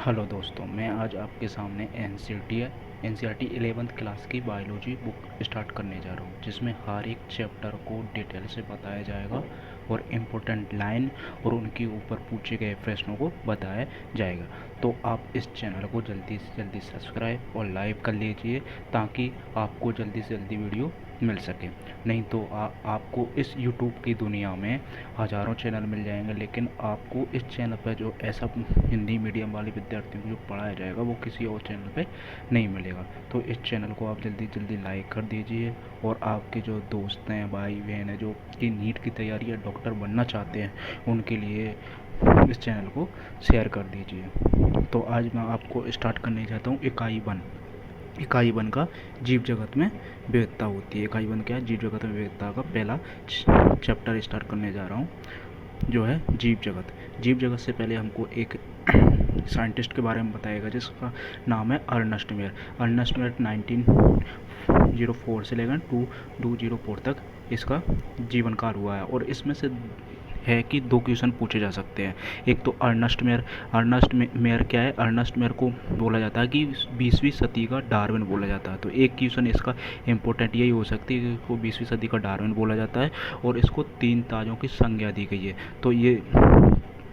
Hello दोस्तों, मैं आज आपके सामने एनसीईआरटी 11th क्लास की बायोलॉजी बुक स्टार्ट करने जा रहा हूँ, जिसमें हर एक चैप्टर को डिटेल से बताया जाएगा और इम्पोर्टेंट लाइन और उनके ऊपर पूछे गए प्रश्नों को बताया जाएगा। तो आप इस चैनल को जल्दी से जल्दी सब्सक्राइब और लाइक कर लीजिए, ताकि आपको जल्दी से जल्दी वीडियो मिल सके। नहीं तो आपको इस यूट्यूब की दुनिया में हज़ारों चैनल मिल जाएंगे, लेकिन आपको इस चैनल पर जो ऐसा हिंदी मीडियम वाले विद्यार्थियों को जो पढ़ाया जाएगा वो किसी और चैनल पे नहीं मिलेगा। तो इस चैनल को आप जल्दी जल्दी लाइक कर दीजिए, और आपके जो दोस्त हैं, भाई बहन हैं, जो कि नीट की तैयारी या डॉक्टर बनना चाहते हैं, उनके लिए इस चैनल को शेयर कर दीजिए। तो आज मैं आपको स्टार्ट करने चाहता हूँ इकाई वन का जीव जगत में विविधता होती है। इकाई वन क्या है? जीव जगत में विविधता का पहला चैप्टर स्टार्ट करने जा रहा हूँ, जो है जीव जगत। जीव जगत से पहले हमको एक साइंटिस्ट के बारे में बताएगा, जिसका नाम है अर्नस्ट मेयर। अर्नस्ट मेयर 1904 से लेकर 2004 तक इसका जीवन काल हुआ है, और इसमें से है कि दो क्वेश्चन पूछे जा सकते हैं। एक तो अर्नस्ट मेयर क्या है? अर्नस्ट मेयर को बोला जाता है कि 20वीं सदी का डार्विन बोला जाता है। तो एक क्वेश्चन इसका इम्पोर्टेंट यही हो सकती है कि इसको 20वीं सदी का डार्विन बोला जाता है, और इसको 3 ताजों की संज्ञा दी गई है। तो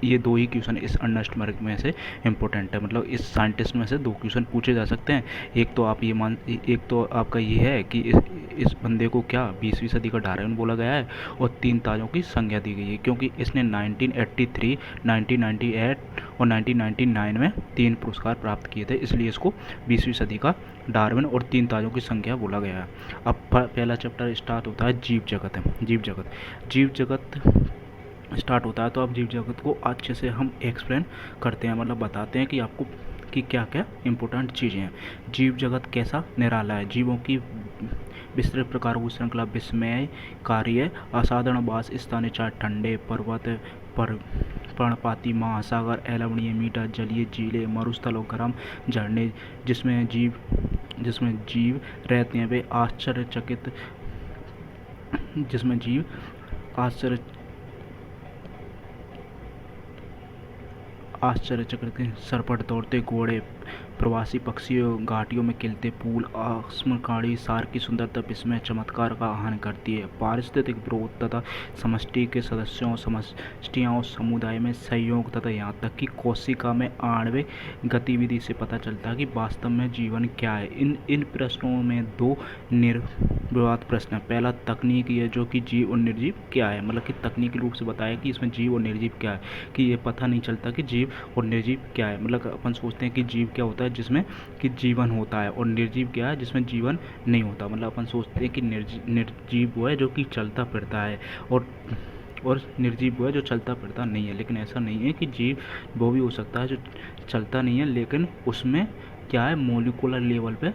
ये दो ही क्वेश्चन इस अर्नस्ट मेयर में से इम्पोर्टेंट है, मतलब इस साइंटिस्ट में से दो क्वेश्चन पूछे जा सकते हैं। एक तो आपका ये है कि इस बंदे को क्या 20वीं सदी का डार्विन बोला गया है, और 3 ताजों की संज्ञा दी गई है, क्योंकि इसने 1983, 1998 और 1999 में 3 पुरस्कार प्राप्त किए थे, इसलिए इसको 20वीं सदी का डार्विन और 3 ताजों की संख्या बोला गया है। अब पहला चैप्टर स्टार्ट होता है जीव जगत स्टार्ट होता है। तो अब जीव जगत को अच्छे से हम एक्सप्लेन करते हैं, मतलब बताते हैं कि आपको कि क्या क्या इम्पोर्टेंट चीज़ें हैं। जीव जगत कैसा निराला है। जीवों की विस्तृत प्रकार की श्रृंखला विस्मय कार्य असाधारण वास स्थानीय, चाहे ठंडे पर्वत पर पर्णपाती महासागर, अलवणीय मीठा जलीय झीलें, मरुस्थल और गर्म झरने, जिसमें जीव रहते हैं वे जिसमें जीव आश्चर्य आश्चर्यचकित के सरपट दौड़ते घोड़े, प्रवासी पक्षियों घाटियों में खिलते फूल, आसमकाड़ी सार की सुंदरता विस्मय चमत्कार का आह्वान करती है। पारिस्थितिक विरोध तथा समष्टि के सदस्यों, समष्टियाँ और समुदाय में सहयोग, तथा यहाँ तक कि कोशिका में आणविक गतिविधि से पता चलता है कि वास्तव में जीवन क्या है। इन प्रश्नों में दो निर्विवाद प्रश्न है। पहला तकनीकी है, जो कि जीव और निर्जीव क्या है, मतलब कि तकनीकी रूप से बताया कि इसमें जीव और निर्जीव क्या है, कि ये पता नहीं चलता कि जीव और निर्जीव क्या है। मतलब अपन सोचते हैं कि जीव क्या होता है, जिसमें कि जीवन होता है, और निर्जीव क्या है, जिसमें जीवन नहीं होता। मतलब अपन सोचते हैं कि निर्जीव वो है जो कि चलता फिरता है, और निर्जीव वो है जो चलता फिरता नहीं है। लेकिन ऐसा नहीं है कि जीव वो भी हो सकता है जो चलता नहीं है, लेकिन उसमें क्या है, मोलिकुलर लेवल पे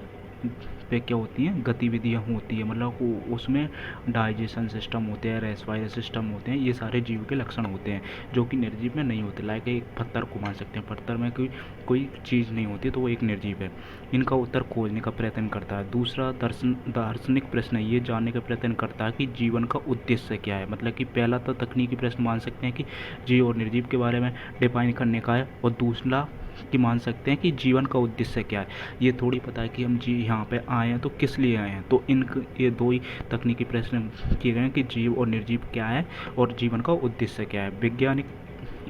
क्या होती हैं, गतिविधियाँ होती है। मतलब उसमें डाइजेशन सिस्टम होते हैं, रेस्पायरेशन सिस्टम होते हैं, ये सारे जीव के लक्षण होते हैं, जो कि निर्जीव में नहीं होते। लाइक एक पत्थर को मान सकते हैं, पत्थर में कोई चीज़ नहीं होती, तो वो एक निर्जीव है। इनका उत्तर खोजने का प्रयत्न करता है। दूसरा दार्शनिक प्रश्न ये जानने का प्रयत्न करता है कि जीवन का उद्देश्य क्या है। मतलब कि पहला तो तकनीकी प्रश्न मान सकते हैं कि जीव और निर्जीव के बारे में डिफाइन करने का है, और दूसरा कि मान सकते हैं कि जीवन का उद्देश्य क्या है। ये थोड़ी पता है कि हम यहाँ पे आए हैं तो किस लिए आए हैं। तो ये दो ही तकनीकी प्रश्न किए गए हैं कि जीव और निर्जीव क्या है, और जीवन का उद्देश्य क्या है। वैज्ञानिक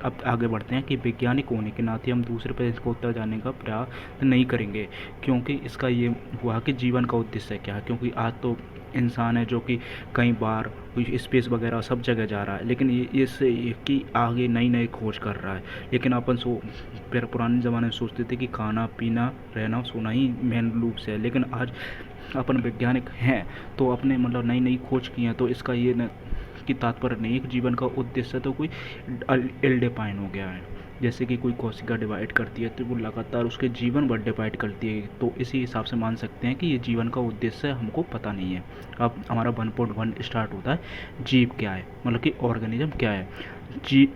अब आगे बढ़ते हैं कि वैज्ञानिक होने के नाते हम दूसरे प्रश्न का उत्तर जानने का प्रयास नहीं करेंगे, क्योंकि इसका ये हुआ कि जीवन का उद्देश्य क्या है। क्योंकि आज तो इंसान है जो कि कई बार स्पेस वगैरह सब जगह जा रहा है, लेकिन इससे कि आगे नई नई खोज कर रहा है। लेकिन अपन पुराने ज़माने में सोचते थे कि खाना पीना रहना सोना ही मेन रूप से है, लेकिन आज अपन वैज्ञानिक हैं तो अपने मतलब नई नई खोज की हैं। तो इसका ये न कि तात्पर्य नहीं है कि जीवन का उद्देश्य तो कोई इल डिफाइन हो गया है। जैसे कि कोई कोशिका डिवाइड करती है तो वो लगातार उसके जीवन भर डिवाइड करती है, तो इसी हिसाब से मान सकते हैं कि ये जीवन का उद्देश्य हमको पता नहीं है। अब हमारा 1.1 स्टार्ट होता है। जीव क्या है, मतलब कि ऑर्गेनिज्म क्या है। जी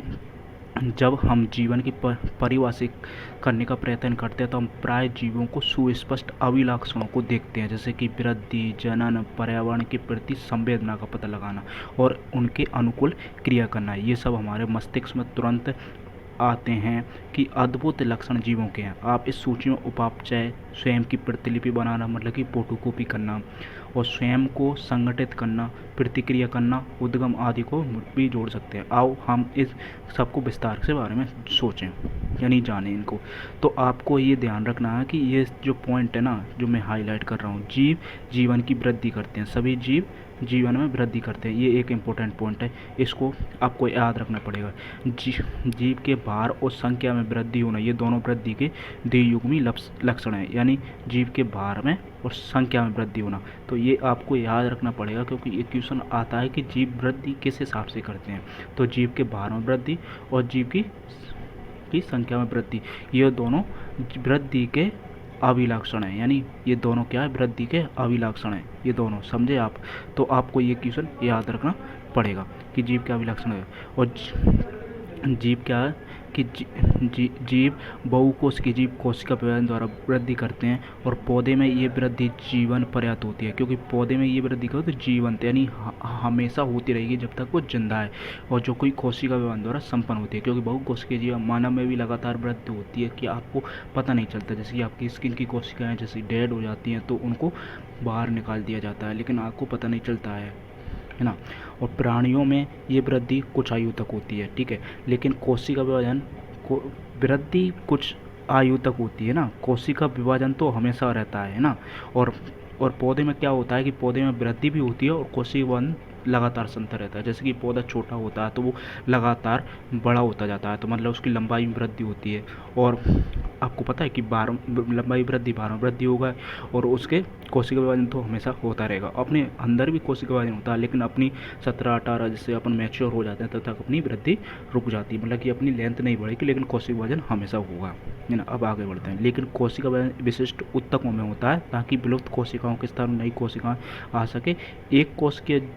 जब हम जीवन की परिभाषित करने का प्रयत्न करते हैं तो हम प्राय जीवों को सुस्पष्ट अभिलक्षणों को देखते हैं, जैसे कि वृद्धि, जनन, पर्यावरण के प्रति संवेदना का पता लगाना और उनके अनुकूल क्रिया करना। ये सब हमारे मस्तिष्क में तुरंत आते हैं कि अद्भुत लक्षण जीवों के हैं। आप इस सूची में उपापचय, स्वयं की प्रतिलिपि बनाना मतलब कि फोटोकॉपी करना, और स्वयं को संगठित करना, प्रतिक्रिया करना, उद्गम आदि को भी जोड़ सकते हैं। आओ हम इस सबको विस्तार से बारे में सोचें यानी जानें इनको। तो आपको ये ध्यान रखना है कि ये जो पॉइंट है ना जो मैं हाईलाइट कर रहा हूँ, जीव जीवन की वृद्धि करते हैं, सभी जीव जीवन में वृद्धि करते हैं, ये एक इम्पोर्टेंट पॉइंट है, इसको आपको याद रखना पड़ेगा। जीव के भार और संख्या में वृद्धि होना, ये दोनों वृद्धि के द्वियुग्मी लक्षण है, यानी जीव के भार में और संख्या में वृद्धि होना। तो ये आपको याद रखना पड़ेगा क्योंकि ये क्वेश्चन आता है कि जीव वृद्धि किस हिसाब से करते हैं। तो जीव के भार में वृद्धि और जीव की संख्या में वृद्धि, ये दोनों वृद्धि के अभिलक्षण है, यानी ये दोनों क्या है, वृद्धि के अभिलक्षण है, ये दोनों समझे आप। तो आपको ये क्वेश्चन याद रखना पड़ेगा कि जीव के अभिलक्षण है। और जीव क्या है कि जीव बहुकोशिकीय जीव कोशिका विभाजन द्वारा वृद्धि करते हैं, और पौधे में ये वृद्धि जीवन पर्याप्त होती है, क्योंकि पौधे में ये वृद्धि का तो जीवंत यानी हमेशा होती रहेगी जब तक वो जिंदा है, और जो कोई कोशिका विभाजन द्वारा संपन्न होती है। क्योंकि बहुकोशिकीय जीव मानव में भी लगातार वृद्धि होती है कि आपको पता नहीं चलता, जैसे कि आपकी स्किन की कोशिकाएं जैसे डेड हो जाती हैं तो उनको बाहर निकाल दिया जाता है, लेकिन आपको पता नहीं चलता है ना। और प्राणियों में ये वृद्धि कुछ आयु तक होती है, ठीक है, लेकिन कोशिका विभाजन को वृद्धि कुछ आयु तक होती है ना, कोशिका विभाजन तो हमेशा रहता है ना। और पौधे में क्या होता है कि पौधे में वृद्धि भी होती है और कोशिका विभाजन लगातार चलता रहता है। जैसे कि पौधा छोटा होता है तो वो लगातार बड़ा होता जाता है, तो मतलब उसकी लंबाई में वृद्धि होती है। और आपको पता है कि लंबाई वृद्धि 12 वृद्धि होगा, और उसके कोशिका विभाजन तो हमेशा होता रहेगा। अपने अंदर भी कोशिका विभाजन होता है, लेकिन अपनी 17-18 जिससे अपन मैच्योर हो जाते हैं तब तक अपनी वृद्धि रुक जाती है, मतलब कि अपनी लेंथ नहीं बढ़ेगी, लेकिन कोशिका विभाजन हमेशा होगा, है ना। अब आगे बढ़ते हैं। लेकिन कोशिका विभाजन विशिष्ट ऊतकों में होता है ताकि विलुप्त कोशिकाओं के स्थान नई कोशिकाएं आ सके। एक कोशिकीय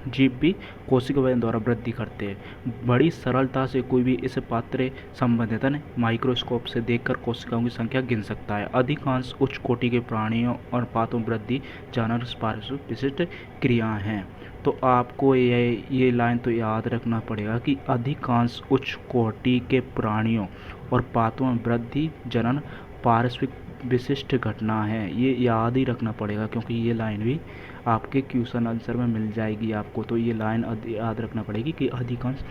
जीव भी कोशिका विभाजन द्वारा वृद्धि करते हैं। बड़ी सरलता से कोई भी इस पात्र संबंधित माइक्रोस्कोप से देखकर कोशिकाओं की संख्या गिन सकता है। अधिकांश उच्च कोटि के प्राणियों और पातों में वृद्धि जानवर पारिस्थितिक विशिष्ट क्रियाएं हैं। तो आपको ये लाइन तो याद रखना पड़ेगा कि अधिकांश उच्च कोटि के प्राणियों और पातों में वृद्धि जनन पारिस्थितिक विशिष्ट घटना है, ये याद ही रखना पड़ेगा क्योंकि ये लाइन भी आपके क्वेश्चन आंसर में मिल जाएगी आपको। तो ये लाइन याद रखना पड़ेगी कि अधिकांश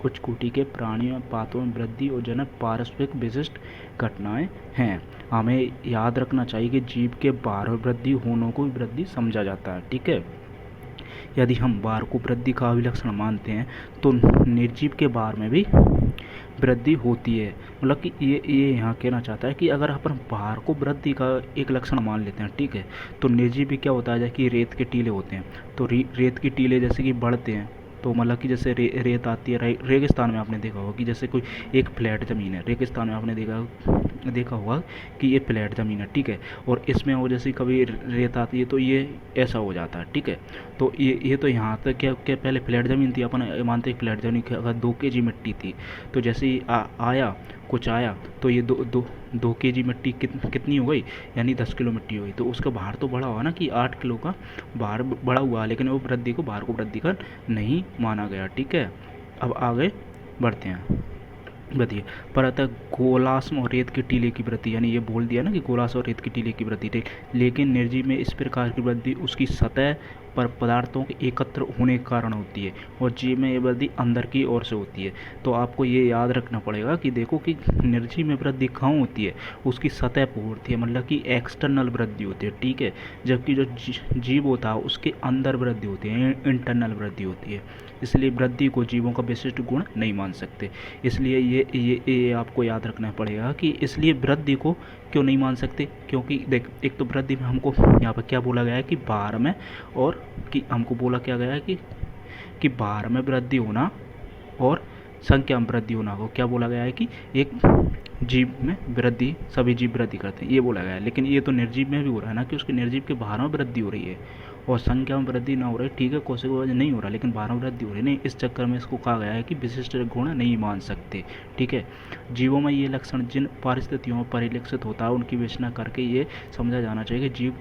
उच्च कोटि के प्राणियों पातों में वृद्धि और जनन पारस्परिक विशिष्ट घटनाएं हैं। हमें याद रखना चाहिए कि जीव के भार और वृद्धि होनों को भी वृद्धि समझा जाता है, ठीक है। यदि हम भार को वृद्धि का अभिलक्षण मानते हैं तो निर्जीव के भार में भी वृद्धि होती है। मतलब कि ये यहाँ कहना चाहता है कि अगर अपन भार को वृद्धि का एक लक्षण मान लेते हैं, ठीक है, तो निर्जीव भी क्या होता है जैसे कि रेत के टीले होते हैं, तो रेत के टीले जैसे कि बढ़ते हैं, तो मतलब कि जैसे रेत आती है रेगिस्तान में आपने देखा होगा कि जैसे कोई एक फ्लैट ज़मीन है, रेगिस्तान में आपने देखा होगा कि ये फ्लैट ज़मीन है, ठीक है, और इसमें वो जैसे कभी रेत आती है तो ये ऐसा हो जाता है, ठीक है। तो ये तो यहाँ तक क्या पहले फ्लैट ज़मीन थी, अपन मानते हैं फ्लैट ज़मीन अगर 2 kg मिट्टी थी, तो जैसे ही कुछ आया तो ये 2 kg मिट्टी कितनी हो गई, यानी 10 किलो मिट्टी हो गई, तो उसका भार तो बढ़ा हुआ ना कि 8 किलो का भार बढ़ा हुआ, लेकिन वो भार को वृद्धि का नहीं माना गया, ठीक है। अब आगे बढ़ते हैं, बताइए। परतः गोलाश्म और रेत के टीले की वृद्धि, यानी ये बोल दिया ना कि गोलाश्म और रेत के टीले की वृद्धि थी, लेकिन निर्जीव में इस प्रकार की वृद्धि उसकी सतह पर पदार्थों के एकत्र होने के कारण होती है, और जीव में ये वृद्धि अंदर की ओर से होती है। तो आपको ये याद रखना पड़ेगा कि देखो कि निर्जीव में वृद्धि कहाँ होती है, उसकी सतह पर होती है, मतलब कि एक्सटर्नल वृद्धि होती है, ठीक है, जबकि जो जीव होता है उसके अंदर वृद्धि होती है, इंटरनल वृद्धि होती है। इसलिए वृद्धि को जीवों का विशिष्ट गुण नहीं मान सकते। इसलिए ये आपको याद रखना पड़ेगा कि इसलिए वृद्धि को क्यों नहीं मान सकते, क्योंकि देख एक तो वृद्धि में हमको यहाँ पर क्या बोला गया है कि भार में, और कि हमको बोला क्या गया है कि भार में वृद्धि होना और संख्या में वृद्धि होना को क्या बोला गया है कि एक जीव में वृद्धि, सभी जीव वृद्धि करते हैं, ये बोला गया है। लेकिन ये तो निर्जीव में भी हो रहा है ना कि उसके निर्जीव के भार में वृद्धि हो रही है और संख्या में वृद्धि ना हो रही, ठीक है, कोशिका विभाजन नहीं हो रहा लेकिन भार में वृद्धि हो रही नहीं, इस चक्कर में इसको कहा गया है कि विशिष्ट गुण नहीं मान सकते, ठीक है। जीवों में ये लक्षण जिन परिस्थितियों में परिलक्षित होता है उनकी विवेचना करके ये समझा जाना चाहिए कि जीव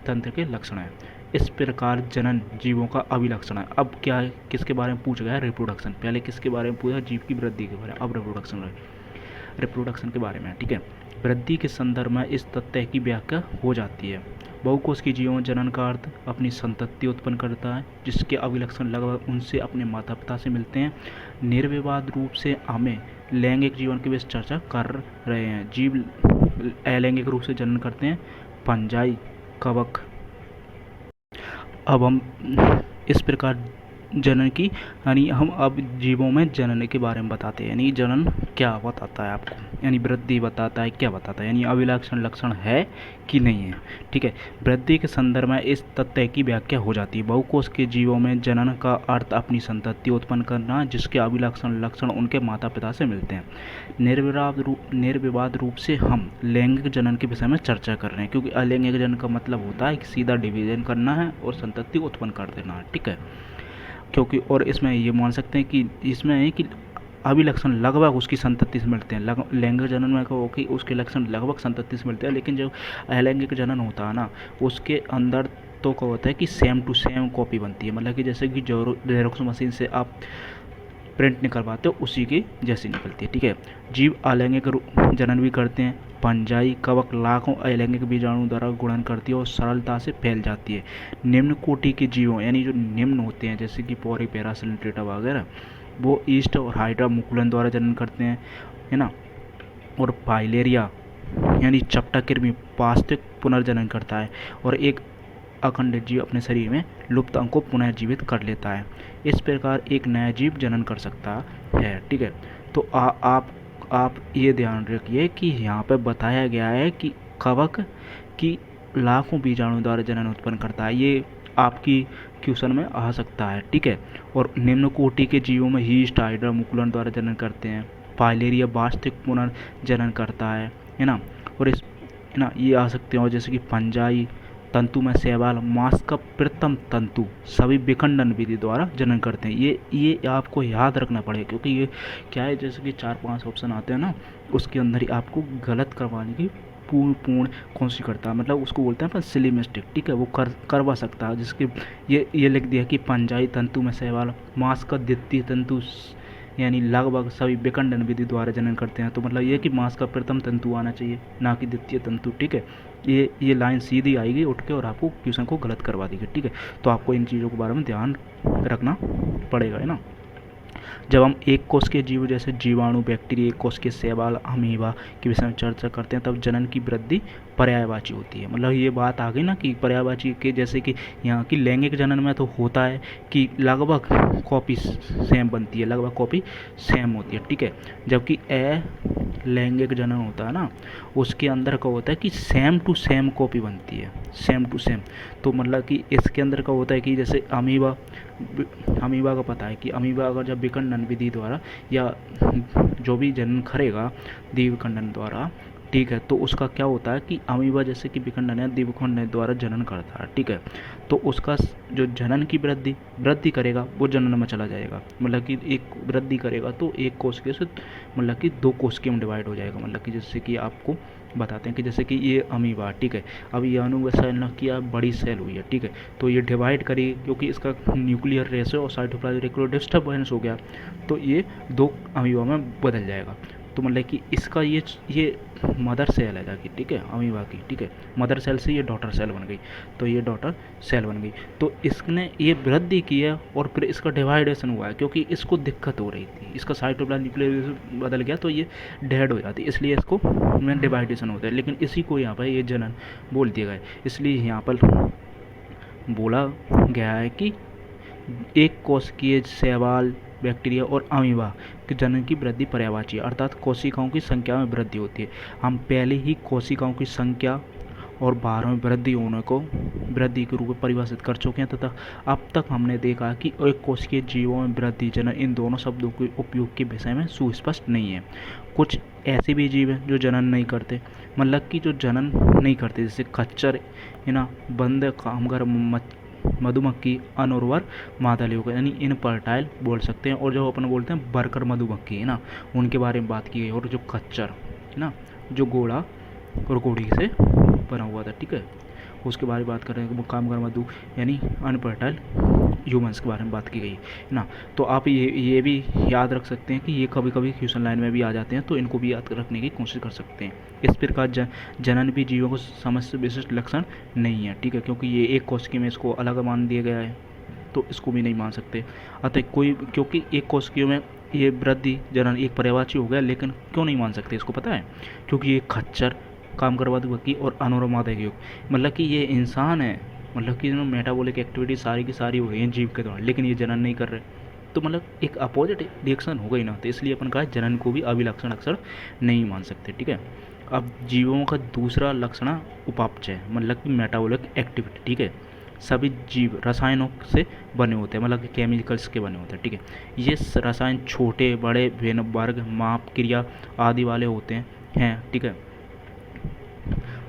तंत्र के लक्षण है। इस प्रकार जनन जीवों का अभिलक्षण है। अब क्या है, किसके बारे में पूछा गया है, रिप्रोडक्शन। पहले किसके बारे में पूछा, जीव की वृद्धि के बारे में, अब रिप्रोडक्शन है। रिप्रोडक्शन के बारे में, ठीक है। वृद्धि के संदर्भ में इस तथ्य की व्याख्या हो जाती है। बहुकोषीय जीवों में जनन का अर्थ अपनी संतति उत्पन्न करता है जिसके अभिलक्षण लगभग उनसे अपने माता पिता से मिलते हैं। निर्विवाद रूप से हमें लैंगिक जीवन की विषय चर्चा कर रहे हैं। जीव अलैंगिक रूप से जनन करते हैं, पंजाई, कवक। अब हम इस प्रकार जनन की यानी हम अब जीवों में जनन के बारे में बताते हैं, यानी जनन क्या बताता है आपको, यानी वृद्धि बताता है, क्या बताता है, यानी अभिलक्षण लक्षण है कि नहीं है, ठीक है। वृद्धि के संदर्भ में इस तथ्य की व्याख्या हो जाती है। बहुकोष के जीवों में जनन का अर्थ अपनी संतति उत्पन्न करना जिसके अभिलक्षण लक्षण उनके माता पिता से मिलते हैं। निर्विवाद रूप से हम लैंगिक जनन के विषय में चर्चा कर रहे हैं, क्योंकि अलैंगिक जनन का मतलब होता है कि सीधा डिवीजन करना है और संतति उत्पन्न कर देना है, ठीक है। क्योंकि और इसमें ये मान सकते हैं कि इसमें है कि अभिलक्षण लगभग उसकी संतति से मिलते हैं। लैंगिक जनन में कहो कि उसके लक्षण लगभग संतति से मिलते हैं, लेकिन जो अलैंगिक जनन होता है ना, उसके अंदर तो क्या होता है कि सेम टू सेम कॉपी बनती है, मतलब कि जैसे कि जेरोक्स मशीन से आप प्रिंट निकलवाते हो उसी की जैसी निकलती है, ठीक है। जीव अलैंगिक जनन भी करते हैं। पंजाई, कवक लाखों अलैंगिक बीजाणु द्वारा गुणन करती है और सरलता से फैल जाती है। निम्न कोटि के जीवों यानी जो निम्न होते हैं जैसे कि पोरीपेरा, सिलेंट्रेटा वगैरह, वो ईस्ट और हाइड्रा मुकुलन द्वारा जनन करते हैं, है ना। और पाइलेरिया यानी चपटा कृमि पास्तिक पुनर्जनन करता है और एक अखंडित जीव अपने शरीर में लुप्त अंग को पुनः जीवित कर लेता है। इस प्रकार एक नया जीव जनन कर सकता है, ठीक है। तो आप ये ध्यान रखिए कि यहाँ पे बताया गया है कि कवक की लाखों बीजाणु द्वारा जनन उत्पन्न करता है, ये आपकी क्वेश्चन में आ सकता है, ठीक है। और निम्न कोटि के जीवों में ईस्ट, हाइड्रा मुकुलन द्वारा जनन करते हैं। पाइलेरिया वास्तविक पुनर्जनन करता है ना। और इस है ना ये आ सकते हैं, और जैसे कि पंजाई, तंतु में शैवाल, मांस का प्रथम तंतु सभी विखंडन विधि द्वारा जनन करते हैं। ये आपको याद रखना पड़ेगा, क्योंकि ये क्या है जैसे कि 4-5 ऑप्शन आते हैं ना, उसके अंदर ही आपको गलत करवाने की पूर्ण कोशिश करता है, मतलब उसको बोलते हैं सिली मिस्टेक, ठीक है। वो करवा सकता है, जिसके ये लिख दिया कि पंजाई तंतु में शैवाल, मांस का द्वितीय तंतु यानी लगभग सभी विखंडन विधि द्वारा जनन करते हैं। तो मतलब ये कि मांस का प्रथम तंतु आना चाहिए, ना कि द्वितीय तंतु, ठीक है। ये लाइन सीधी आएगी उठ के और आपको क्वेश्चन को गलत करवा देगी, ठीक है। तो आपको इन चीज़ों के बारे में ध्यान रखना पड़ेगा, है ना। जब हम एक कोष के जीव जैसे जीवाणु, बैक्टीरिया, एक कोष के शैवाल, अमीबा के विषय में चर्चा करते हैं, तब जनन की वृद्धि पर्यायवाची होती है। मतलब ये बात आ गई ना कि पर्यायवाची के जैसे कि यहाँ की लैंगिक जनन में तो होता है कि लगभग कॉपी सेम बनती है, लगभग कॉपी सेम होती है, ठीक है। जबकि लैंगिक जनन होता है ना, उसके अंदर का होता है कि सेम टू सेम कॉपी बनती है, सेम टू सेम। तो मतलब कि इसके अंदर का होता है कि जैसे अमीबा का पता है कि अमीबा अगर जब विखंडन विधि द्वारा या जो भी जनन करेगा द्विविखंडन द्वारा, ठीक है, तो उसका क्या होता है कि अमीबा जैसे कि विखंडन या द्विविखंडन द्वारा जनन करता है, ठीक है। तो उसका जो जनन की वृद्धि करेगा वो जनन में चला जाएगा, मतलब कि एक वृद्धि करेगा तो एक कोशिका से मतलब कि 2 कोशिका में डिवाइड हो जाएगा। मतलब कि जैसे कि आपको बताते हैं कि जैसे कि ये अमीबा, ठीक है, अब ये अनुवैसल न किया बड़ी सेल हुई है, ठीक है, तो ये डिवाइड करेगी क्योंकि इसका न्यूक्लियर रेशो और साइटोप्लाज्मिक डिस्टर्बेंस हो गया, तो ये 2 अमीबा में बदल जाएगा। तो मतलब कि इसका ये मदर सेल है जाके, ठीक है, अमीबा की, ठीक है, मदर सेल से ये डॉटर सेल बन गई, तो ये डॉटर सेल बन गई। तो इसने ये वृद्धि की है और फिर इसका डिवाइडेशन हुआ है, क्योंकि इसको दिक्कत हो रही थी, इसका साइटोप्लाज्म न्यूक्लियर बदल गया तो ये डेड हो जाती, इसलिए इसको में डिवाइडेशन होता है। लेकिन इसी को यहाँ पर ये जनन बोल दिया गया, इसलिए यहाँ पर बोला गया है कि एक कोशिकीय शैवाल, बैक्टीरिया और अमीबा के जनन की वृद्धि पर्यायवाची है, अर्थात कोशिकाओं की संख्या में वृद्धि होती है। हम पहले ही कोशिकाओं की संख्या और भार में वृद्धि होने को वृद्धि के रूप में परिभाषित कर चुके हैं, तथा अब तक हमने देखा कि एक कोशिकीय जीवों में वृद्धि, जनन, इन दोनों शब्दों के उपयोग के विषय में सुस्पष्ट नहीं है। कुछ ऐसे भी जीव हैं जो जनन नहीं करते, मतलब कि जो जनन नहीं करते, जैसे खच्चर, है ना, बंद, कामगार, मधुमक्खी, अनउर्वर मादा लेवकर यानी इनफर्टाइल बोल सकते हैं। और जो अपन बोलते हैं वर्कर मधुमक्खी, है ना, उनके बारे में बात की गई। और जो खच्चर, है ना, जो घोड़ा और घोड़ी से बना हुआ था, ठीक है, उसके बारे में बात कर रहे हैं। कामगार मधु यानी अनफर्टाइल ह्यूमंस के बारे में बात की गई है ना। तो आप ये भी याद रख सकते हैं कि ये कभी कभी क्वेश्चन लाइन में भी आ जाते हैं, तो इनको भी याद रखने की कोशिश कर सकते हैं। इस प्रकार जनन भी जीवों को समस्त विशिष्ट लक्षण नहीं है, ठीक है, क्योंकि ये एक कोशिका में इसको अलग मान दिया गया है, तो इसको भी नहीं मान सकते। अतः कोई, क्योंकि एक कोशिका में ये वृद्धि जनन एक पर्यायवाची हो गया, लेकिन क्यों नहीं मान सकते इसको पता है? क्योंकि ये खच्चर, कामकरवादी व्यक्ति और अनुरोमादक युग, मतलब कि ये इंसान है, मतलब कि मेटाबॉलिक एक्टिविटी सारी की सारी हो गई है जीव के दौरान, लेकिन ये जनन नहीं कर रहे, तो मतलब एक अपोजिट रिएक्शन हो गई ना। तो इसलिए अपन कहा जनन को भी अभिलक्षण अक्षर नहीं मान सकते, ठीक है। अब जीवों का दूसरा लक्षण उपापचय, मतलब कि मेटाबॉलिक एक्टिविटी, ठीक है। सभी जीव रसायनों से बने होते हैं, मतलब कि केमिकल्स के बने होते हैं, ठीक है। ये रसायन छोटे बड़े भिन्न वर्ग, माप, क्रिया आदि वाले होते हैं, ठीक है,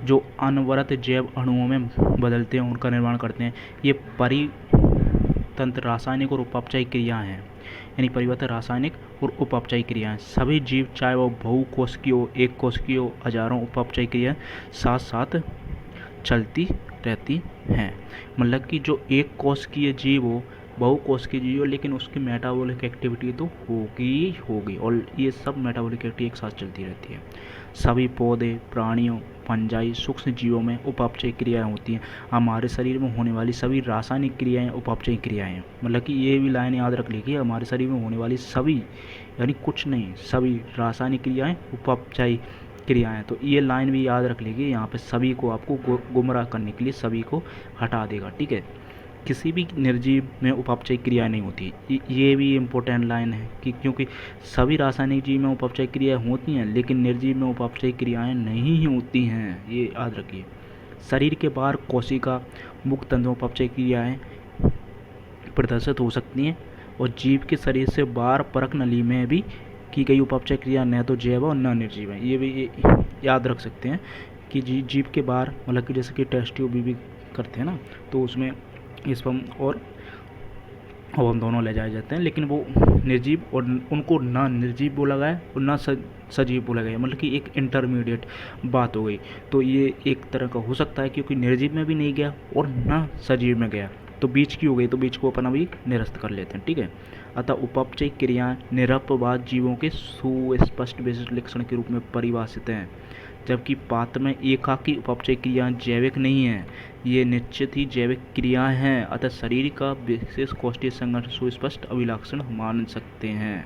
जो अनवरत जैव अणुओं में बदलते हैं, उनका निर्माण करते हैं। ये परितंत्र रासायनिक और उपापचयी क्रियाएं हैं, यानी परिवर्तन रासायनिक और उपापचयी क्रियाएं। सभी जीव, चाहे वो बहुकोशिकीय हो, एक कोशिकीय हो, हजारों उपापचयी क्रियाएं साथ साथ चलती रहती हैं। मतलब कि जो एक कोशिकीय जीव हो, बहुकोशिकीय जीव हो, लेकिन उसकी मेटाबॉलिक एक्टिविटी तो होगी और ये सब मेटाबॉलिक एक्टिविटी एक साथ चलती रहती है। सभी पौधे, प्राणियों, फंजाई, सूक्ष्म जीवों में उपापचयी क्रियाएं होती हैं। हमारे शरीर में होने वाली सभी रासायनिक क्रियाएं उपापचयी क्रियाएं हैं। मतलब कि ये भी लाइन याद रख लीजिए, हमारे शरीर में होने वाली सभी, यानी कुछ नहीं, सभी रासायनिक क्रियाएं उपापचयी क्रियाएं। तो ये लाइन भी याद रख लीजिए, यहाँ पे सभी को आपको गुमराह करने के लिए सभी को हटा देगा, ठीक है। किसी भी निर्जीव में उपापचयी क्रियाएं नहीं होती, ये भी इम्पोर्टेंट लाइन है कि क्योंकि सभी रासायनिक जीव में उपापचयी क्रियाएं होती हैं, लेकिन निर्जीव में उपापचयी क्रियाएं नहीं होती हैं, ये याद रखिए। शरीर के बाहर कोशिका मुक्त तंत्र में उपापचयी क्रियाएं प्रदर्शित हो सकती हैं, और जीव के शरीर से बाहर परक नली में भी की गई उपापचय क्रिया न तो जैव और न निर्जीव है। ये भी याद रख सकते हैं कि जीव के बाहर, मतलब कि जैसे कि टेस्ट ट्यूब भी करते हैं ना, तो उसमें स्पर्म और ओवम दोनों ले जाए जाते हैं, लेकिन वो निर्जीव, और उनको ना निर्जीव बोला गया और ना सजीव बोला गया, मतलब कि एक इंटरमीडिएट बात हो गई। तो ये एक तरह का हो सकता है, क्योंकि निर्जीव में भी नहीं गया और ना सजीव में गया, तो बीच की हो गई, तो बीच को अपन अभी निरस्त कर लेते हैं, ठीक है। अतः उपापचयी क्रियाएं निरपवाद जीवों के सुस्पष्ट विशिष्ट लक्षण के रूप में परिभाषित हैं, जबकि पात्र में एकाकी उपापचयी क्रियाएं जैविक नहीं हैं, ये निश्चित ही जैविक क्रियाएं हैं। अतः शरीर का विशेष कोष्ठीय संगठन सुस्पष्ट अभिलक्षण मान सकते हैं।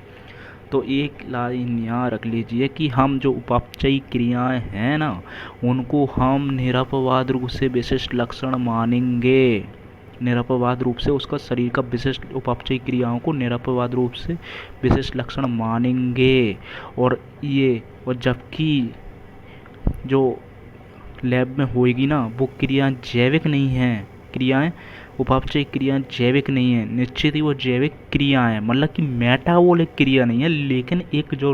तो एक लाइन यहाँ रख लीजिए कि हम जो उपापचयी क्रियाएं हैं ना, उनको हम निरपवाद रूप से विशिष्ट लक्षण मानेंगे। निरपवाद रूप से उसका शरीर का विशिष्ट उपापचयी क्रियाओं को निरपवाद रूप से विशिष्ट लक्षण मानेंगे। और जबकि जो लैब में होएगी ना, वो क्रियाएं जैविक नहीं हैं, क्रियाएं उपापचयी क्रियाएं जैविक नहीं है, निश्चित ही वो जैविक क्रिया है, मतलब कि मेटाबॉलिक क्रिया नहीं है, लेकिन एक जो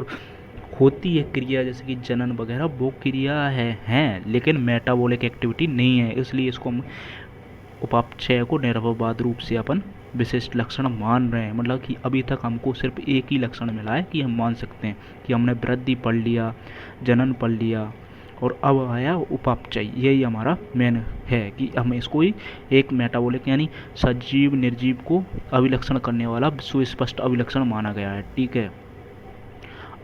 होती है क्रिया जैसे कि जनन वगैरह, वो क्रिया है लेकिन मेटाबॉलिक एक्टिविटी नहीं है। इसलिए इसको हम उपापचय को निरपवाद रूप से अपन विशिष्ट लक्षण मान रहे हैं। मतलब कि अभी तक हमको सिर्फ एक ही लक्षण मिला है कि हम मान सकते हैं कि हमने वृद्धि पढ़ लिया, जनन पढ़ लिया, और अब आया उपापचय। यही हमारा मेन है कि हम इसको ही एक मेटाबॉलिक यानी सजीव निर्जीव को अभिलक्षण करने वाला सुस्पष्ट अभिलक्षण माना गया है, ठीक है।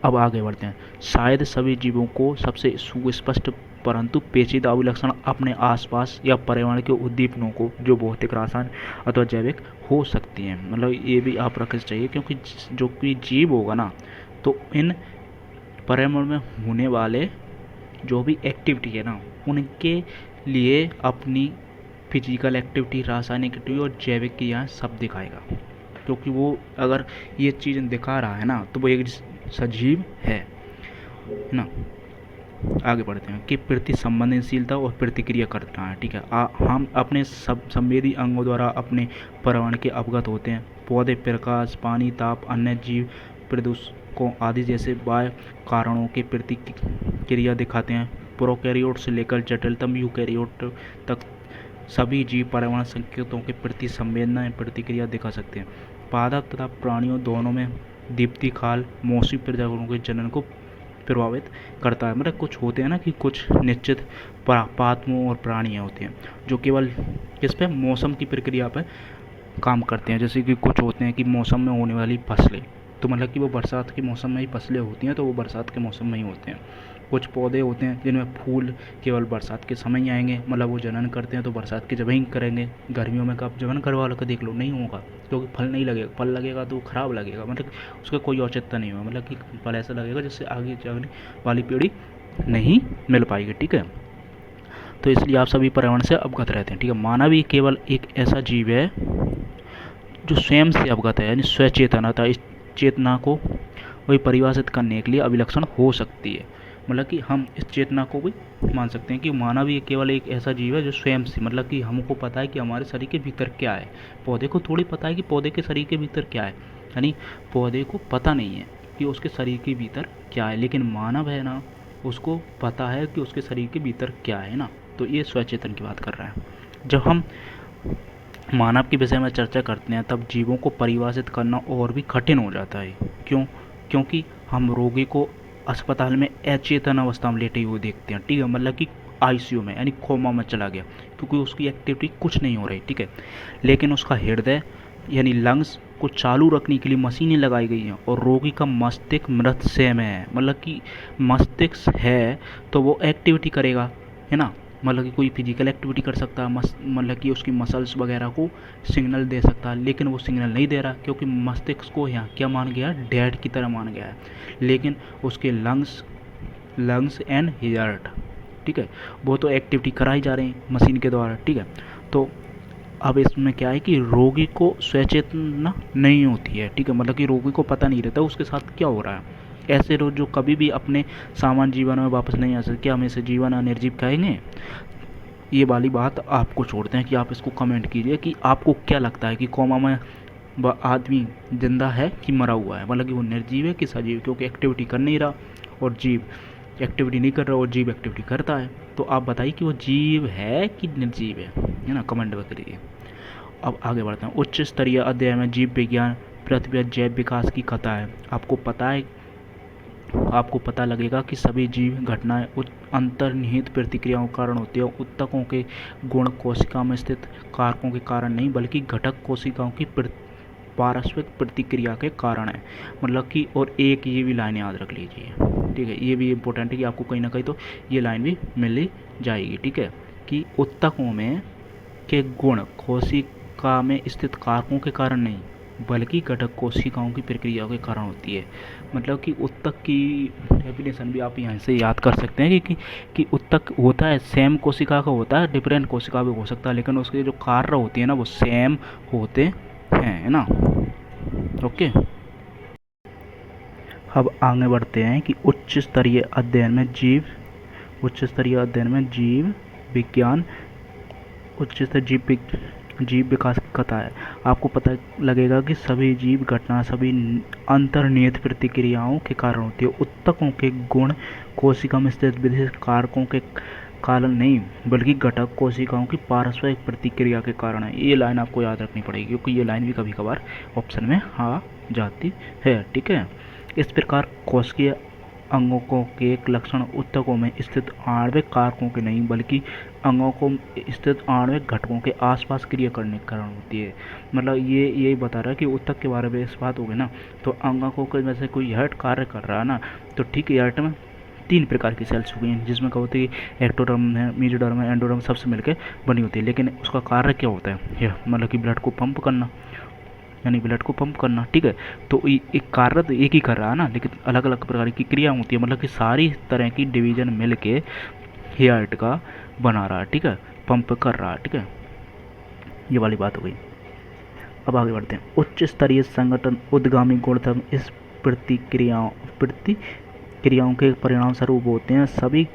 अब आगे बढ़ते हैं। शायद सभी जीवों को सबसे सुस्पष्ट परंतु पेचीदा अभिलक्षण अपने आसपास या पर्यावरण के उद्दीपनों को, जो भौतिक, रासायनिक अथवा जैविक हो सकती हैं। मतलब ये भी आप रखना चाहिए, क्योंकि जो कोई जीव होगा ना, तो इन पर्यावरण में होने वाले जो भी एक्टिविटी है ना, उनके लिए अपनी फिजिकल एक्टिविटी, रासायनिक एक्टिविटी और जैविक क्रियाएं सब दिखाएगा। क्योंकि वो अगर ये चीज़ दिखा रहा है ना, तो वो एक सजीव है ना। आगे बढ़ते हैं कि प्रति संवेदनशीलता और प्रतिक्रिया करता है, ठीक है। हम अपने संवेदी अंगों द्वारा अपने पर्यावरण के अवगत होते हैं। पौधे प्रकाश, पानी, ताप, अन्य जीव प्रदूषकों आदि जैसे बाह्य कारणों के प्रतिक्रिया दिखाते हैं। प्रोकैरियोट से लेकर जटिलतम यूकैरियोट तक सभी जीव पर्यावरण संकेतों के प्रति संवेदना या प्रतिक्रिया दिखा सकते हैं। पादप तथा प्राणियों दोनों में दीप्ति काल मौसमी प्रजातियों के जनन को प्रभावित करता है। मतलब कुछ होते हैं ना कि कुछ निश्चित पादपों और प्राणियाँ होती हैं जो केवल किस पे, मौसम की प्रक्रिया पे काम करते हैं। जैसे कि कुछ होते हैं कि मौसम में होने वाली फसलें, तो मतलब कि वो बरसात के मौसम में ही फसलें होती हैं, तो वो बरसात के मौसम में ही होते हैं। कुछ पौधे होते हैं जिनमें फूल केवल बरसात के समय ही आएंगे, मतलब वो जनन करते हैं तो बरसात के जब ही करेंगे। गर्मियों में कब जनन करवा लो, देख लो नहीं होगा, क्योंकि फल नहीं लगेगा, फल लगेगा तो ख़राब लगेगा, मतलब उसका कोई औचित्य नहीं होगा, मतलब कि फल ऐसा लगेगा जिससे आगे जाने वाली पीढ़ी नहीं मिल पाएगी। ठीक है, तो इसलिए आप सभी पर्यावरण से अवगत रहते हैं। ठीक है, मानव ही केवल एक ऐसा जीव है जो स्वयं से अवगत है, यानी स्वचेतनता, इस चेतना को वही परिभाषित करने के लिए अभिलक्षण हो सकती है। मतलब कि हम इस चेतना को भी मान सकते हैं कि मानव ही केवल एक ऐसा जीव है जो स्वयं से, मतलब कि हमको पता है कि हमारे शरीर के भीतर क्या है। पौधे को थोड़ी पता है कि पौधे के शरीर के भीतर क्या है, यानी पौधे को पता नहीं है कि उसके शरीर के भीतर क्या है, लेकिन मानव है ना, उसको पता है कि उसके शरीर के भीतर क्या है ना। तो ये स्वचेतन की बात कर रहा है। जब हम मानव के विषय में चर्चा करते हैं तब जीवों को परिभाषित करना और भी कठिन हो जाता है। क्यों? क्योंकि हम रोगी को अस्पताल में अचेतन अवस्था में लेटे हुए देखते हैं। ठीक है, मतलब कि आईसीयू में, यानी कोमा में चला गया, क्योंकि उसकी एक्टिविटी कुछ नहीं हो रही। ठीक है, लेकिन उसका हृदय यानी लंग्स को चालू रखने के लिए मशीनें लगाई गई हैं, और रोगी का मस्तिष्क मृत शय में है, मतलब कि मस्तिष्क है तो वो एक्टिविटी करेगा, है ना, मतलब कि कोई फिजिकल एक्टिविटी कर सकता है, मतलब कि उसकी मसल्स वगैरह को सिग्नल दे सकता है, लेकिन वो सिग्नल नहीं दे रहा, क्योंकि मस्तिष्क को यहाँ क्या मान गया, डेड की तरह मान गया है। लेकिन उसके लंग्स एंड हार्ट, ठीक है, वो तो एक्टिविटी कराई जा रही हैं मशीन के द्वारा। ठीक है, तो अब इसमें क्या है कि रोगी को स्वचेतना नहीं होती है। ठीक है, मतलब कि रोगी को पता नहीं रहता उसके साथ क्या हो रहा है। ऐसे लोग जो कभी भी अपने सामान्य जीवन में वापस नहीं आ सकते, क्या हम इसे जीवन अनिर्जीव कहेंगे? ये वाली बात आपको छोड़ते हैं कि आप इसको कमेंट कीजिए कि आपको क्या लगता है कि कोमा में आदमी जिंदा है कि मरा हुआ है, मतलब कि वो निर्जीव है कि सजीव, क्योंकि एक्टिविटी कर नहीं रहा और जीव एक्टिविटी नहीं कर रहा और जीव एक्टिविटी करता है। तो आप बताइए कि वो जीव है कि निर्जीव है ना, कमेंट में करिए। अब आगे बढ़ते हैं। उच्च स्तरीय अध्ययन में जीव विज्ञान पृथ्वी जैव विकास की कथा है। आपको पता लगेगा कि सभी जीव घटनाएं अंतर्निहित प्रतिक्रियाओं के कारण होती है। उत्तकों के गुण कोशिका में स्थित कारकों के कारण नहीं, बल्कि घटक कोशिकाओं की पारस्परिक प्रतिक्रिया के कारण है। मतलब कि, और एक ये भी लाइन याद रख लीजिए, ठीक है, ये भी इम्पोर्टेंट है कि आपको कहीं ना कहीं तो ये लाइन भी मिल जाएगी। ठीक है, कि उत्तकों में के गुण कोशिका में स्थित कारकों के कारण नहीं, बल्कि घटक कोशिकाओं की प्रक्रिया के कारण होती है। मतलब कि उत्तक की डेफिनेशन भी आप यहाँ से याद कर सकते हैं कि उत्तक होता है सेम कोशिका का होता है, डिफरेंट कोशिका भी हो सकता है, लेकिन उसके जो कार्य होती है ना वो सेम होते हैं, है ना। ओके, अब आगे बढ़ते हैं कि उच्च स्तरीय अध्ययन में जीव विज्ञान उच्च स्तरीय जीव विकास की कथा है। आपको पता लगेगा कि सभी जीव घटना सभी अंतर्निहित प्रतिक्रियाओं के कारण होती है। उत्तकों के गुण कोशिका में स्थित विशेष कारकों के कारण नहीं, बल्कि घटक कोशिकाओं की पारस्परिक प्रतिक्रिया के कारण है। ये लाइन आपको याद रखनी पड़ेगी, क्योंकि ये लाइन भी कभी कभार ऑप्शन में आ जाती है। ठीक है, इस प्रकार कोशिकीय अंगों के एक लक्षण उत्तकों में स्थित आणविक कारकों के नहीं, बल्कि अंगों को स्थित आणविक घटकों के आसपास क्रिया करने के कारण होती है। मतलब ये यही बता रहा है कि उत्तक के बारे में इस बात हो गई ना, तो अंगों को जैसे कोई हर्ट कार्य कर रहा है ना, तो ठीक है, हर्ट में 3 प्रकार की सेल्स हो गई हैं, जिसमें क्या होती है, एक्टोडर्म है, मेसोडर्म है, एंडोडर्म, सबसे मिलकर बनी होती है। लेकिन उसका कार्य क्या होता है, यह मतलब कि ब्लड को पंप करना, यानी ब्लड को पंप करना। ठीक है, तो एक कार्य तो एक ही कर रहा है ना, लेकिन अलग अलग प्रकार की क्रिया होती है, मतलब कि सारी तरह की डिवीजन मिल के हार्ट का बना रहा है। ठीक है, पंप कर रहा है। ठीक है, ये वाली बात हो गई। अब आगे बढ़ते हैं। उच्च स्तरीय संगठन उद्गामी गुणधर्म इस प्रतिक्रियाओं के परिणाम स्वरूप होते हैं। सभी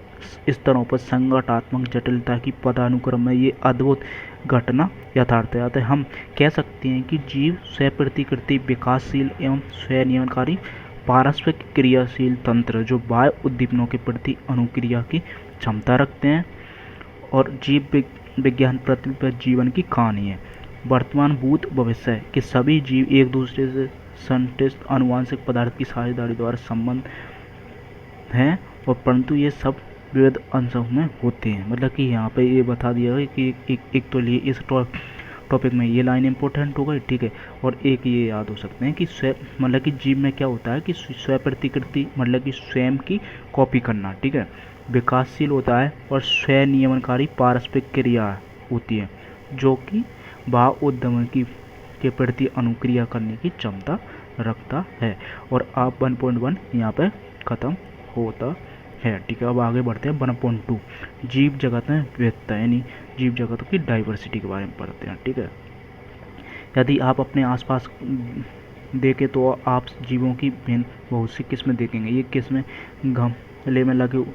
स्तरों पर संगठनात्मक जटिलता की पदानुक्रम में ये अद्भुत घटना यथार्थ है। हम कह सकते हैं कि जीव स्वप्रतिकृति विकासशील एवं स्वनियमनकारी पारस्परिक क्रियाशील तंत्र जो बाह्य उद्दीपनों के प्रति अनुक्रिया की क्षमता रखते हैं, और जीव विज्ञान पृथ्वी पर जीवन की कहानी है। वर्तमान भूत भविष्य के सभी जीव एक दूसरे से संश्लिष्ट अनुवांशिक पदार्थ की साझेदारी द्वारा संबंध हैं, और परंतु ये सब विविध अंशों में होते हैं। मतलब कि यहाँ पे ये बता दिया है कि एक तो लिए इस टॉपिक में ये लाइन इंपॉर्टेंट हो गई, ठीक है। और एक ये याद हो सकते हैं कि मतलब कि जीव में क्या होता है कि स्व प्रतिकृति मतलब कि स्वयं की कॉपी करना, ठीक है। विकासशील होता है और स्वनियमनकारी पारस्परिक क्रिया होती है जो कि भाव उद्यम की के प्रति अनुक्रिया करने की क्षमता रखता है। और आप 1.1 यहाँ पे ख़त्म होता है, ठीक है। अब आगे बढ़ते हैं 1.2 जीव जगत में विविधता यानी जीव जगत की डाइवर्सिटी के बारे में पढ़ते हैं, ठीक है। यदि आप अपने आसपास देखें तो आप जीवों की भिन्न बहुत सी किस्में देखेंगे। ये किस्में गमले में लगे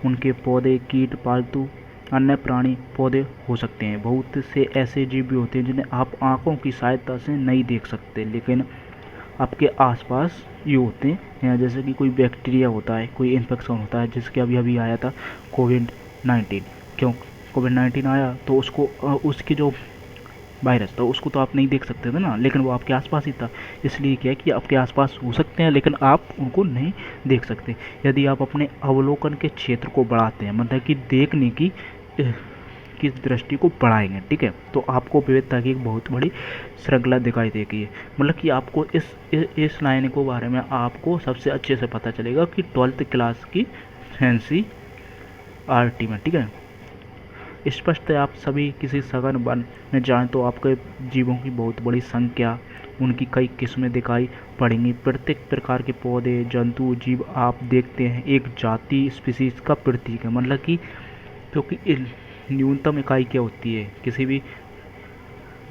उनके पौधे, कीट, पालतू अन्य प्राणी, पौधे हो सकते हैं। बहुत से ऐसे जीव भी होते हैं जिन्हें आप आँखों की सहायता से नहीं देख सकते लेकिन आपके आसपास ये होते हैं, जैसे कि कोई बैक्टीरिया होता है, कोई इन्फेक्शन होता है, जिसके अभी अभी आया था कोविड-19। क्यों कोविड-19 आया तो उसको उसकी जो वायरस था उसको तो आप नहीं देख सकते थे ना, लेकिन वो आपके आसपास ही था। इसलिए क्या है कि आपके आसपास हो सकते हैं लेकिन आप उनको नहीं देख सकते। यदि आप अपने अवलोकन के क्षेत्र को बढ़ाते हैं मतलब कि देखने की दृष्टि को बढ़ाएंगे, ठीक है, तो आपको विविधता की एक बहुत बड़ी श्रृंखला दिखाई देगी। मतलब कि आपको इस लाइन के बारे में आपको सबसे अच्छे से पता चलेगा कि 12th क्लास की NCERT में, ठीक है। स्पष्ट है आप सभी किसी सघन वन में जाएं तो आपके जीवों की बहुत बड़ी संख्या, उनकी कई किस्में दिखाई पड़ेंगी। प्रत्येक प्रकार के पौधे, जंतु, जीव आप देखते हैं एक जाति स्पीसीज का प्रतीक है। मतलब कि क्योंकि न्यूनतम इकाई क्या होती है किसी भी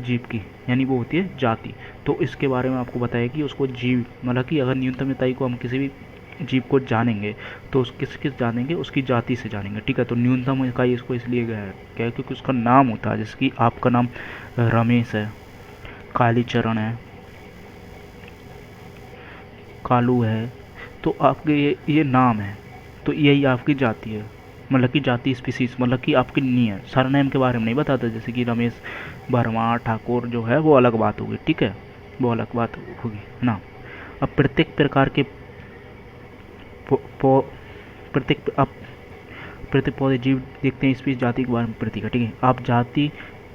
जीव की, यानी वो होती है जाति। तो इसके बारे में आपको बताया कि उसको जीव मतलब कि अगर न्यूनतम इकाई को हम किसी भी जीव को जानेंगे तो उस किस जानेंगे, उसकी जाति से जानेंगे, ठीक है। तो न्यूनतम इकाई इसको इसलिए गया है क्या, क्योंकि उसका नाम होता है, जैसे कि आपका नाम रमेश है, कालीचरण है, कालू है, तो आपके ये नाम है, तो यही आपकी जाति है। मतलब कि जाति स्पीसीज मतलब कि आपकी नहीं है, सरनेम के बारे में नहीं बताता। जैसे कि रमेश वर्मा ठाकुर जो है वो अलग बात होगी, ठीक है, वो अलग बात होगी ना। अब प्रत्येक प्रकार के प्रत्येक पौधे जीव देखते हैं स्पीसीज जाति के बारे में प्रतीक है, ठीक है। आप जाति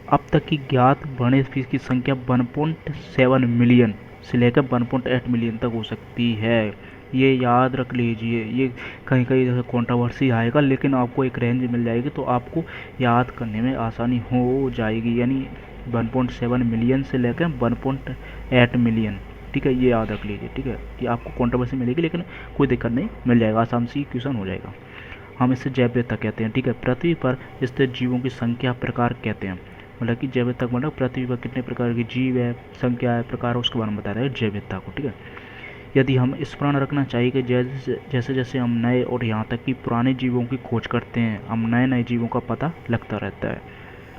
अब तक की ज्ञात बड़े स्पीसीज की संख्या 1.7 मिलियन से लेकर 1.8 मिलियन तक हो सकती है। ये याद रख लीजिए, ये कहीं कहीं जैसे कंट्रोवर्सी आएगा लेकिन आपको एक रेंज मिल जाएगी तो आपको याद करने में आसानी हो जाएगी। यानी 1.7 मिलियन से लेकर 1.8 मिलियन, ठीक है, ये याद रख लीजिए, ठीक है। ये आपको कंट्रोवर्सी मिलेगी लेकिन कोई दिक्कत नहीं, मिल जाएगा, आसान सी क्वेश्चन हो जाएगा। हम इसे जैव विविधता कहते हैं, ठीक है। पृथ्वी पर स्थित जीवों की संख्या प्रकार कहते हैं। मतलब कि जैव विविधता मतलब पृथ्वी पर कितने प्रकार के जीव है, संख्या है, प्रकार है, उसके बारे में बता रहे हैं जैव विविधता को, ठीक है। यदि हम स्मरण रखना चाहिए कि जैसे जैसे हम नए और यहाँ तक कि पुराने जीवों की खोज करते हैं, हम नए नए जीवों का पता लगता रहता है।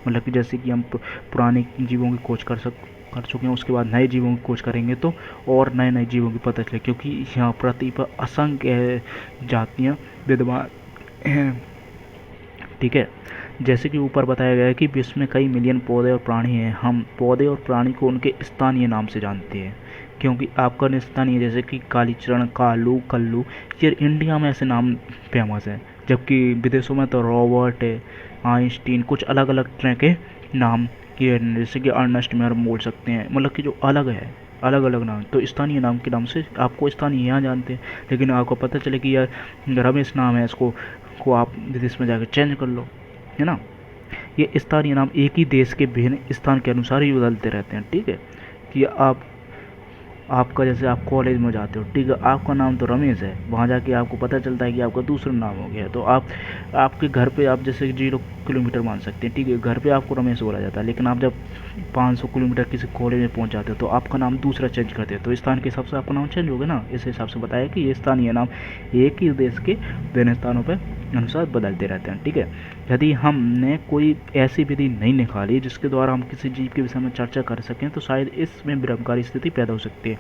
मतलब कि जैसे कि हम पुराने जीवों की खोज कर चुके हैं, उसके बाद नए जीवों की खोज करेंगे तो और नए नए जीवों की पता चले, क्योंकि यहाँ पृथ्वी पर असंख्य जातियाँ विद्यमान हैं, ठीक है। जैसे कि ऊपर बताया गया है कि विश्व में कई मिलियन पौधे और प्राणी हैं। हम पौधे और प्राणी को उनके स्थानीय नाम से जानते हैं, क्योंकि आपका स्थानीय जैसे कि कालीचरण, कालू, कल्लू, ये इंडिया में ऐसे नाम फेमस हैं, जबकि विदेशों में तो रॉबर्ट, आइंस्टीन, कुछ अलग अलग तरह के नाम ये जैसे कि अर्नेस्ट मेयर बोल सकते हैं। मतलब कि जो अलग है, अलग अलग नाम, तो स्थानीय नाम के नाम से आपको स्थानीय यहाँ जानते हैं। लेकिन आपको पता चले कि यार रमेश नाम है, इसको आप विदेश में जाकर चेंज कर लो, है ना। ये स्थानीय नाम एक ही देश के भिन्न स्थान के अनुसार ही बदलते रहते हैं, ठीक है। कि आपका जैसे आप कॉलेज में जाते हो, ठीक है, आपका नाम तो रमेश है, वहाँ जाके आपको पता चलता है कि आपका दूसरा नाम हो गया, तो आपके घर पे आप जैसे 0 किलोमीटर मान सकते हैं, ठीक है, घर पे आपको रमेश बोला जाता है, लेकिन आप जब 500 किलोमीटर किसी कॉलेज में पहुँच जाते हो तो आपका नाम दूसरा चेंज करते हैं, तो स्थान के हिसाब से आपका नाम चेंज हो गया ना। इस हिसाब से बताया कि ये स्थानीय नाम एक ही देश के विभिन्न स्थानों पर अनुसार बदलते रहते हैं, ठीक है। यदि हमने कोई ऐसी विधि नहीं निकाली जिसके द्वारा हम किसी जीव के विषय में चर्चा कर सकें तो शायद इसमें विभ्रमकारी स्थिति पैदा हो सकती है।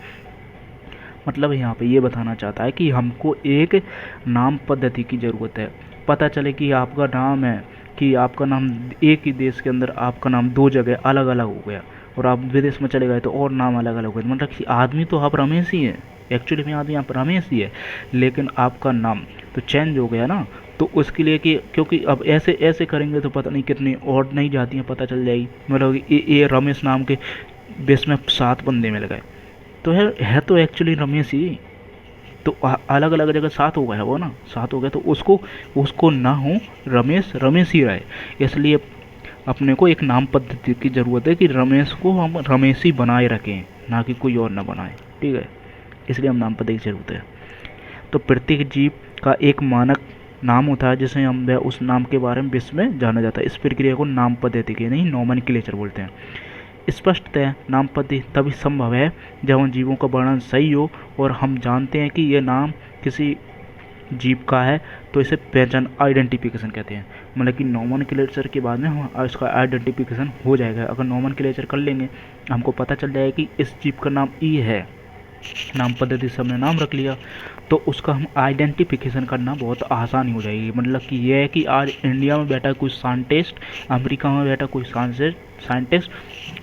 मतलब यहाँ पे ये बताना चाहता है कि हमको एक नाम पद्धति की ज़रूरत है। पता चले कि आपका नाम है, कि आपका नाम एक ही देश के अंदर आपका नाम 2 जगह अलग अलग हो गया और आप विदेश में चले गए तो और नाम अलग अलग हो गए। मतलब कि आदमी तो आप रमेश ही है, एक्चुअली में आदमी आप रमेश ही है, लेकिन आपका नाम तो चेंज हो गया ना। तो उसके लिए कि क्योंकि अब ऐसे ऐसे करेंगे तो पता नहीं कितनी और नई जातियाँ पता चल जाएगी। मतलब ये रमेश नाम के बेस में 7 बंदे मिल गए, तो है तो एक्चुअली रमेश ही। तो अलग अलग जगह 7 हो गया वो ना, 7 हो गया, तो उसको उसको ना हो, रमेश रमेश ही रहे। इसलिए अपने को एक नाम पद्धति की ज़रूरत है कि रमेश को हम रमेश ही बनाए रखें, ना कि कोई और ना बनाए, ठीक है। इसलिए हम नाम पद्धति की ज़रूरत है। तो प्रत्येक जीव का एक मानक नाम होता है जिसे हम वह उस नाम के बारे में विश्व में जाना जाता है। इस प्रक्रिया को नाम पद्धति के नहीं नोमेनक्लेचर बोलते हैं। स्पष्टतः नाम पद्धति तभी संभव है जब उन जीवों का वर्णन सही हो और हम जानते हैं कि यह नाम किसी जीव का है, तो इसे पहचान आइडेंटिफिकेशन कहते हैं। मतलब कि नोमेनक्लेचर के बाद में हम इसका आइडेंटिफिकेशन हो जाएगा। अगर नोमेनक्लेचर कर लेंगे हमको पता चल जाएगा कि इस जीव का नाम ई है, नाम पद्धति से हमने नाम रख लिया, तो उसका हम आइडेंटिफिकेशन करना बहुत आसानी हो जाएगी। मतलब कि यह है कि आज इंडिया में बैठा कोई साइंटिस्ट, अमेरिका में बैठा कोई साइंटिस्ट,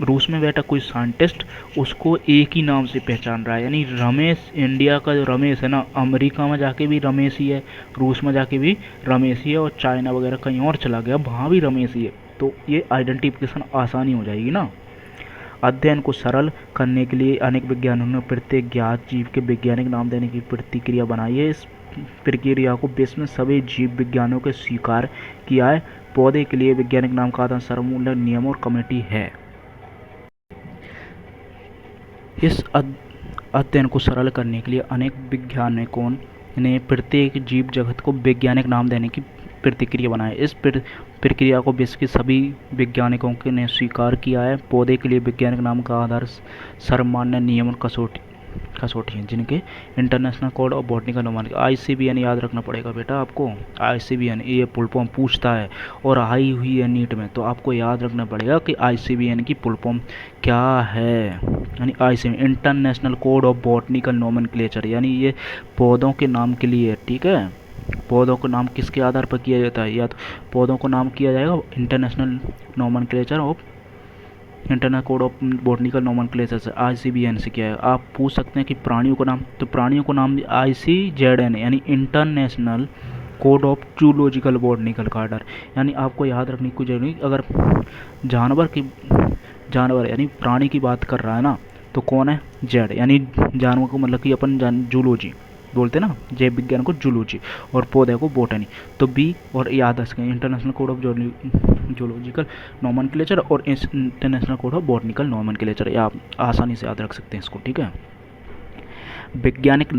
रूस में बैठा कोई साइंटिस्ट उसको एक ही नाम से पहचान रहा है। यानी रमेश, इंडिया का जो रमेश है ना, अमेरिका में जाके भी रमेश ही है, रूस में जाके भी रमेश ही है, और चाइना वगैरह कहीं और चला गया वहाँ भी रमेश ही है। तो ये आइडेंटिफिकेशन आसानी हो जाएगी ना। अध्ययन को सरल करने के लिए अनेक वैज्ञानिकों ने प्रत्येक ज्ञात जीव के वैज्ञानिक नाम देने की प्रतिक्रिया बनाई है। इस प्रक्रिया को विश्व में सभी जीव विज्ञानियों के स्वीकार किया है। पौधे के लिए वैज्ञानिक नाम का आधार सर्वमूल्य नियम और कमेटी है। इस अध्ययन को सरल करने के लिए अनेक वैज्ञानिकों ने प्रत्येक जीव जगत को वैज्ञानिक नाम देने की प्रतिक्रिया बनाई। इस प्रक्रिया को विश्व के सभी वैज्ञानिकों ने स्वीकार किया है। पौधे के लिए वैज्ञानिक नाम का आधार सर्वमान्य नियम और कसौटी हैं, जिनके international code of botanical nomenclature, ICBN याद रखना पड़ेगा बेटा आपको। ICBN ये फुल फॉर्म पूछता है और आई हुई है नीट में, तो आपको याद रखना पड़ेगा कि ICBN की फुल फॉर्म क्या है। यानी ICBN international code of botanical nomenclature, यानी ये पौधों के नाम के लिए, ठीक है। पौधों को नाम किसके आधार पर किया जाता है? या तो पौधों को नाम किया जाएगा international nomenclature of internal code of botanical nomenclature से, ICBN से किया है। आप पूछ सकते हैं कि प्राणियों को नाम, तो प्राणियों को नाम ICZN यानी international code of zoological botanical कार्डर। यानी आपको याद रखने की जरूरी, अगर जानवर यानी प्राणी की बात कर रहा है ना, तो कौन है? जेड, यानी जानवर को, मतलब कि अपन जूलॉजी बोलते हैं ना, जैव विज्ञान को जूलॉजी और पौधे को बॉटनी। तो बी और याद रखें international code of zoological nomenclature और international code of botanical nomenclature, ये आप आसानी से याद रख सकते हैं इसको, ठीक है। वैज्ञानिक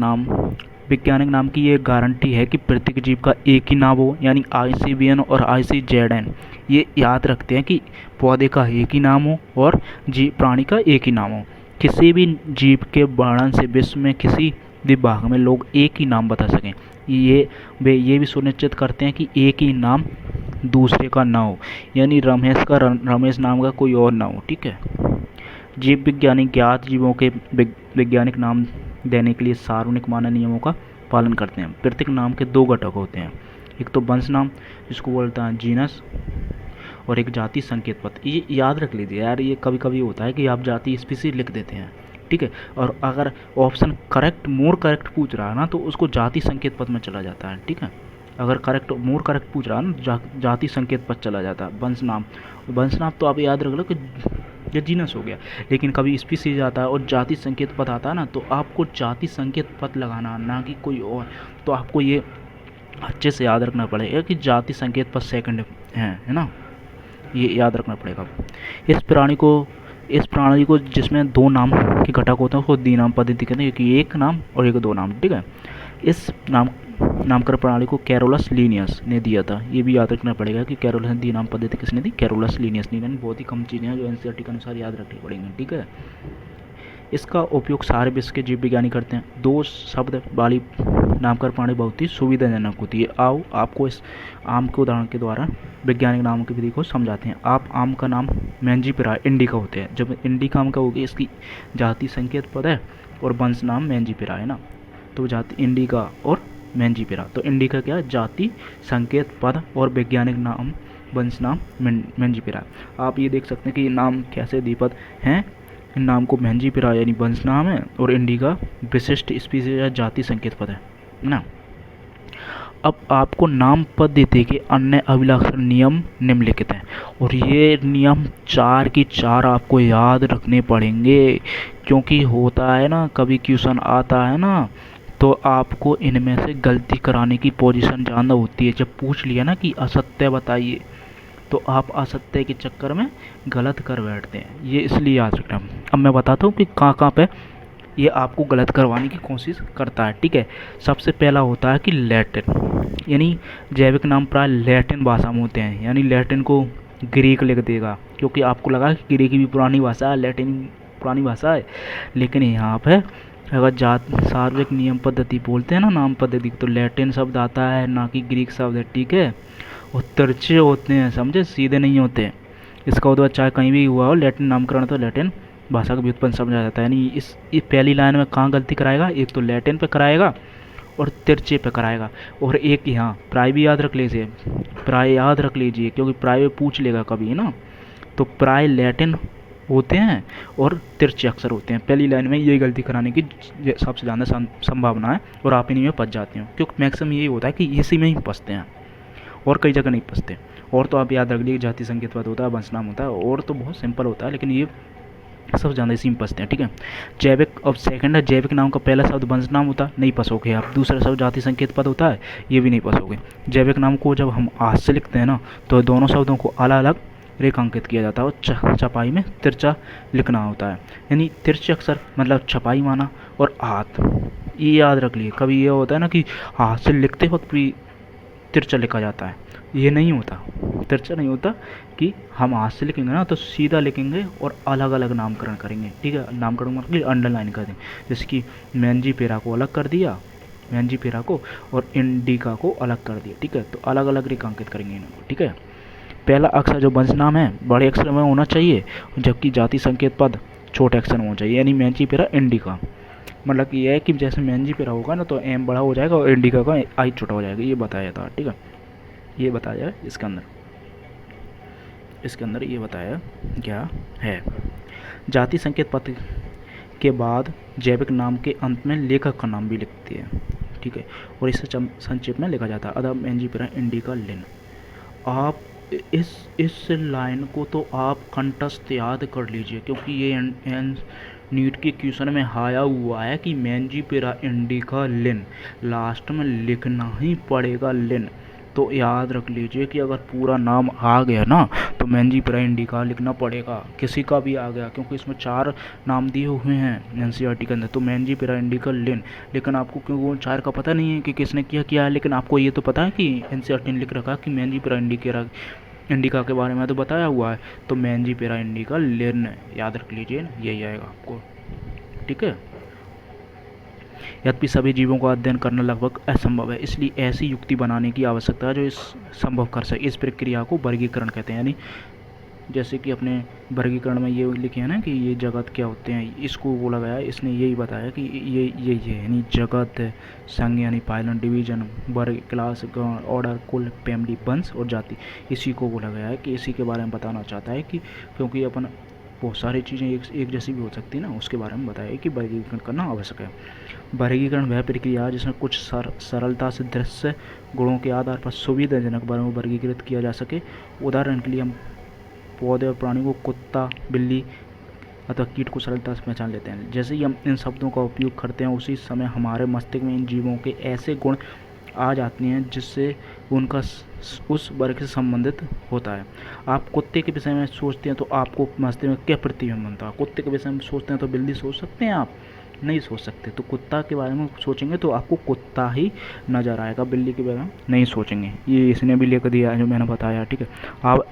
नाम की ये गारंटी है कि प्रत्येक जीव का एक ही नाम हो, यानी ICBN और ICZN ये याद रखते हैं कि पौधे का एक ही नाम हो और प्राणी का एक ही नाम हो। किसी भी जीव के वर्णन से विश्व में किसी भी भाग में लोग एक ही नाम बता सकें। वे ये भी सुनिश्चित करते हैं कि एक ही नाम दूसरे का ना हो, यानी रमेश का रमेश नाम का कोई और ना हो, ठीक है। जीव विज्ञानी ज्ञात जीवों के वैज्ञानिक नाम देने के लिए सार्वजनिक मानक नियमों का पालन करते हैं। प्रत्येक नाम के 2 घटक होते हैं, एक तो वंश नाम जिसको बोलता है जीनस, और एक जाति संकेत पत्र। ये याद रख लीजिए यार, ये कभी कभी होता है कि आप जाति स्पीसीज लिख देते हैं, ठीक है, और अगर ऑप्शन मोर करेक्ट पूछ रहा है ना, तो उसको जाति संकेत पद में चला जाता है, ठीक है। अगर मोर करेक्ट पूछ रहा है ना, जाति संकेत पद चला जाता है। वंश नाम तो आप याद रख लो कि ये जीनस हो गया, लेकिन कभी स्पीसीज आता है और जाति संकेत पद आता है ना, तो आपको जाति संकेत पद लगाना, ना कि कोई और। तो आपको ये अच्छे से याद रखना पड़ेगा कि जाति संकेत पद सेकंड है ना, ये याद रखना पड़ेगा। इस प्रणाली को जिसमें 2 नाम के घटक होते हैं उसको द्विनाम पद्धति कहते हैं, क्योंकि एक नाम और एक 2 नाम, ठीक है। इस नामकरण प्रणाली को कैरोलस लीनियस ने दिया था। ये भी याद रखना पड़ेगा कि कैरोलस ने द्विनाम पद्धति किसने दी? कैरोलस लीनियस ने। बहुत ही कम चीज़ें हैं जो NCERT के अनुसार याद रखनी पड़ेंगी, ठीक है। इसका उपयोग सारे विश्व के जीव विज्ञानी करते हैं। 2 शब्द वाली नामकरण प्रणाली बहुत ही सुविधाजनक होती है। आओ आपको इस आम के उदाहरण के द्वारा वैज्ञानिक नामों की विधि को समझाते हैं। आप आम का नाम मैंजीपिरा इंडिका होते हैं। जब इंडिका आम का होगी, इसकी जाति संकेत पद है और वंश नाम मैंजीपिरा है ना, तो जाति इंडिका और मैंजीपिरा। तो इंडिका क्या है? जाति संकेत पद, और वैज्ञानिक नाम वंश नाम मैंजीपिरा। आप ये देख सकते हैं कि ये नाम कैसे द्विपद हैं। इन नाम को मैंजीपिरा यानी वंश नाम है और इंडिका विशिष्ट स्पीसीज या जाति संकेत पद है ना। अब आपको नाम पद्धति के अन्य अभिलक्षण नियम निम्नलिखित हैं, और ये नियम 4 की 4 आपको याद रखने पड़ेंगे, क्योंकि होता है ना, कभी क्वेश्चन आता है ना, तो आपको इनमें से गलती कराने की पोजीशन ज़्यादा होती है। जब पूछ लिया ना कि असत्य बताइए, तो आप असत्य के चक्कर में गलत कर बैठते हैं। ये इसलिए याद रखना। अब मैं बताता हूँ कि कहाँ कहाँ पे ये आपको गलत करवाने की कोशिश करता है, ठीक है। सबसे पहला होता है कि लैटिन, यानी जैविक नाम प्राय लैटिन भाषा में होते हैं, यानी लैटिन को ग्रीक लिख देगा, क्योंकि आपको लगा कि ग्रीक भी पुरानी भाषा है, लैटिन पुरानी भाषा है, लेकिन यहाँ पे अगर जात सार्वजनिक नियम पद्धति बोलते हैं ना, नाम पद्धति, तो लैटिन शब्द आता है, ना कि ग्रीक शब्द है, ठीक है। और तिरछे होते हैं, समझे, सीधे नहीं होते। इसका उद्भव चाहे कहीं भी हुआ हो, लैटिन नामकरण तो लैटिन भाषा का व्युत्पन्न समझा जाता है। यानी इस पहली लाइन में कहाँ गलती कराएगा, एक तो लैटिन पे कराएगा और तिरछे पे कराएगा, और एक यहाँ प्राय भी याद रख लीजिए, प्राय याद रख लीजिए, क्योंकि प्राय में पूछ लेगा कभी ना। तो प्राय लैटिन होते हैं और तिरछे अक्षर होते हैं। पहली लाइन में ये गलती कराने की सबसे ज़्यादा संभावना है, और आप इन्हीं में फंस जाते हो, क्योंकि मैक्सिमम यही होता है कि इसी में ही फंसते हैं, और कई जगह नहीं फंसते। और तो आप याद रख लीजिए, जाति संकेत पद होता है, वंशनाम होता है, और तो बहुत सिंपल होता है, लेकिन ये सब ज़्यादा इसी में फंसते हैं, ठीक है। जैविक, अब सेकंड है, जैविक नाम का पहला शब्द वंशनाम होता है, नहीं फंसोगे आप। दूसरा शब्द जाति संकेत पद होता है, ये भी नहीं फंसोगे। जैविक नाम को जब हम आज से लिखते हैं ना, तो दोनों शब्दों को अलग अलग रेखांकित किया जाता है, और छपाई में तिरछा लिखना होता है, यानी तिरछे अक्षर मतलब छपाई माना, और हाथ, ये याद रख लिए। कभी ये होता है ना कि हाथ से लिखते वक्त भी तिरछा लिखा जाता है, ये नहीं होता, तिरछा नहीं होता, कि हम हाथ से लिखेंगे ना तो सीधा लिखेंगे और अलग अलग नामकरण करेंगे, ठीक है। नामकरण मतलब अंडरलाइन कर दें, जैसे कि मैंजीफेरा को अलग कर दिया, मैंजीफेरा को, और इंडिका को अलग कर दिया, ठीक है। तो अलग अलग रेखांकित करेंगे इनको, ठीक है। पहला अक्षर जो वंशनाम है बड़े अक्षर में होना चाहिए, जबकि जाति संकेत पद छोटे अक्षर में होना चाहिए, यानी मैंजीफेरा इंडिका, मतलब ये है कि जैसे मैंजीफेरा होगा ना तो एम बड़ा हो जाएगा और इंडिका का आई छोटा हो जाएगा, ये बताया था, ठीक है। ये बताया इसके अंदर ये बताया क्या है। जाति संकेत पद के बाद जैविक नाम के अंत में लेखक का नाम भी लिखते हैं, ठीक है, और इसे संक्षेप में लिखा जाता है, अदब मैंजीफेरा इंडिका लिन। आप इस लाइन को तो आप कंठस्थ याद कर लीजिए, क्योंकि ये नीट के क्वेश्चन में आया हुआ है कि मैंजीफेरा इंडिका लिन, लास्ट में लिखना ही पड़ेगा लिन। तो याद रख लीजिए कि अगर पूरा नाम आ गया ना तो मैंजीफेरा इंडिका लिखना पड़ेगा, किसी का भी आ गया, क्योंकि इसमें 4 नाम दिए हुए हैं एनसीईआरटी के अंदर, तो मैंजीफेरा इंडिका लिन। लेकिन आपको क्यों वो 4 का पता नहीं है कि किसने किया है, लेकिन आपको ये तो पता है कि एनसीईआरटी ने लिख रखा है कि मैंजीफेरा इंडिका के बारे में तो बताया हुआ है, तो मैंजीफेरा इंडिका लिन याद रख लीजिए, यही आएगा आपको, ठीक है। यद्यपि सभी जीवों का अध्ययन करना लगभग असंभव है, इसलिए ऐसी युक्ति बनाने की आवश्यकता है जो इस संभव कर सके। इस प्रक्रिया को वर्गीकरण कहते हैं, यानी जैसे कि अपने वर्गीकरण में ये लिखे हैं ना कि ये जगत क्या होते हैं, इसको वो लगाया, इसने यही बताया कि ये यानी जगत, संघ यानी पाइलन, डिवीजन, वर्ग, क्लास, गण, ऑर्डर, कुल, फैमिली, वंश और जाति, इसी को वो लगाया है कि इसी के बारे में बताना चाहता है कि क्योंकि अपन बहुत सारी चीज़ें एक जैसी भी हो सकती है ना, उसके बारे में बताया कि वर्गीकरण करना आवश्यक है। वर्गीकरण वह प्रक्रिया है जिसमें कुछ सरलता से दृश्य गुणों के आधार पर सुविधाजनक वर्गों में वर्गीकृत किया जा सके। उदाहरण के लिए हम पौधे और प्राणी को कुत्ता, बिल्ली अथवा कीट को सरलता से पहचान लेते हैं। जैसे ही हम इन शब्दों का उपयोग करते हैं उसी समय हमारे मस्तिष्क में इन जीवों के ऐसे गुण आ जाती हैं जिससे उनका उस वर्ग से संबंधित होता है। आप कुत्ते के विषय में सोचते हैं तो आपको मस्तिष्क में क्या प्रतिबिंब बनता है? कुत्ते के विषय में सोचते हैं तो बिल्ली सोच सकते हैं आप? नहीं सोच सकते। तो कुत्ता के बारे में सोचेंगे तो आपको कुत्ता ही नज़र आएगा, बिल्ली के बारे में नहीं सोचेंगे। ये इसने भी लिख दिया है जो मैंने बताया, ठीक है। आप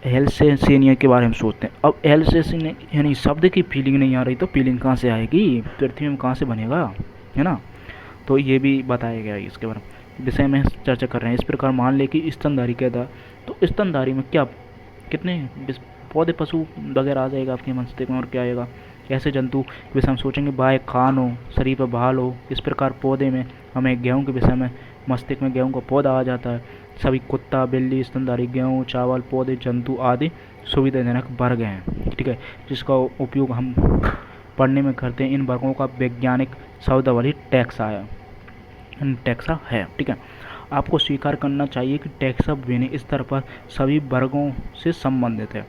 एल्सेशियन के बारे में सोचते हैं। अब एल्सेशियन यानी शब्द की फीलिंग नहीं आ रही तो फीलिंग कहाँ से आएगी? पृथ्वी में कहाँ से बनेगा, है ना? तो ये भी बताया गया है, इसके बारे में विषय में चर्चा कर रहे हैं। इस प्रकार मान ले कि स्तनधारी कहता, तो स्तनधारी में क्या कितने पौधे पशु वगैरह आ जाएगा आपके मस्तिष्क में, और क्या आएगा? ऐसे जंतु के विषय में सोचेंगे, बाय खान हो, शरीर पर भाल हो। इस प्रकार पौधे में हमें गेहूँ के विषय में मस्तिष्क में गेहूँ का पौधा आ जाता है। सभी कुत्ता, बिल्ली, स्तनधारी, गेहूँ, चावल, पौधे, जंतु आदि सुविधाजनक वर्ग हैं, ठीक है, जिसका उपयोग हम पढ़ने में करते हैं। इन वर्गों का वैज्ञानिक शब्दावली टैक्स आया, टैक्सा है। ठीक है, आपको स्वीकार करना चाहिए कि टैक्सा विभिन्न स्तर पर सभी वर्गों से संबंधित है।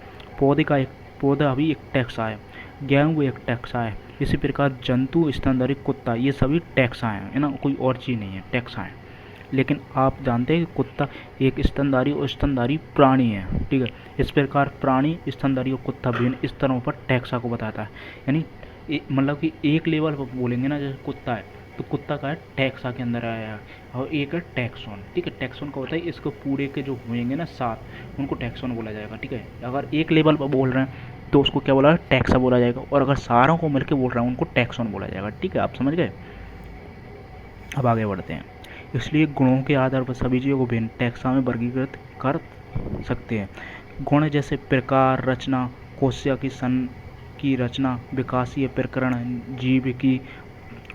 पौधा भी एक टैक्सा है, गेहूँ एक टैक्सा है, इसी प्रकार जंतु, स्तनधारी, कुत्ता, ये सभी टैक्सा हैं, है ना, कोई और चीज़ नहीं है, टैक्सा है। लेकिन आप जानते हैं कि कुत्ता एक स्तनधारी और स्तनधारी प्राणी है। ठीक है, इस प्रकार प्राणी, स्तनधारी और कुत्ता विभिन्न स्तरों पर टैक्सा को बताता है। यानी मतलब कि एक लेवल पर बोलेंगे ना, जैसे कुत्ता है तो कुत्ता का है टैक्सा के अंदर आया है, और एक है टैक्सोन। ठीक है, टैक्सोन का होता है इसको पूरे के जो होंगे ना 7, उनको टैक्सोन बोला जाएगा। ठीक है, अगर एक लेवल पर बोल रहे हैं तो उसको क्या बोला, टैक्सा बोला जाएगा, और अगर सारों को मिलकर बोल रहे हैं उनको टैक्सोन बोला जाएगा। ठीक है, आप समझ गए। अब आगे बढ़ते हैं। इसलिए गुणों के आधार पर सभी चीज़ों को भिन्न टैक्सा में वर्गीकृत कर सकते हैं। गुण जैसे प्रकार, रचना, कोशिका की सन की रचना, विकासीय प्रकरण, जीव की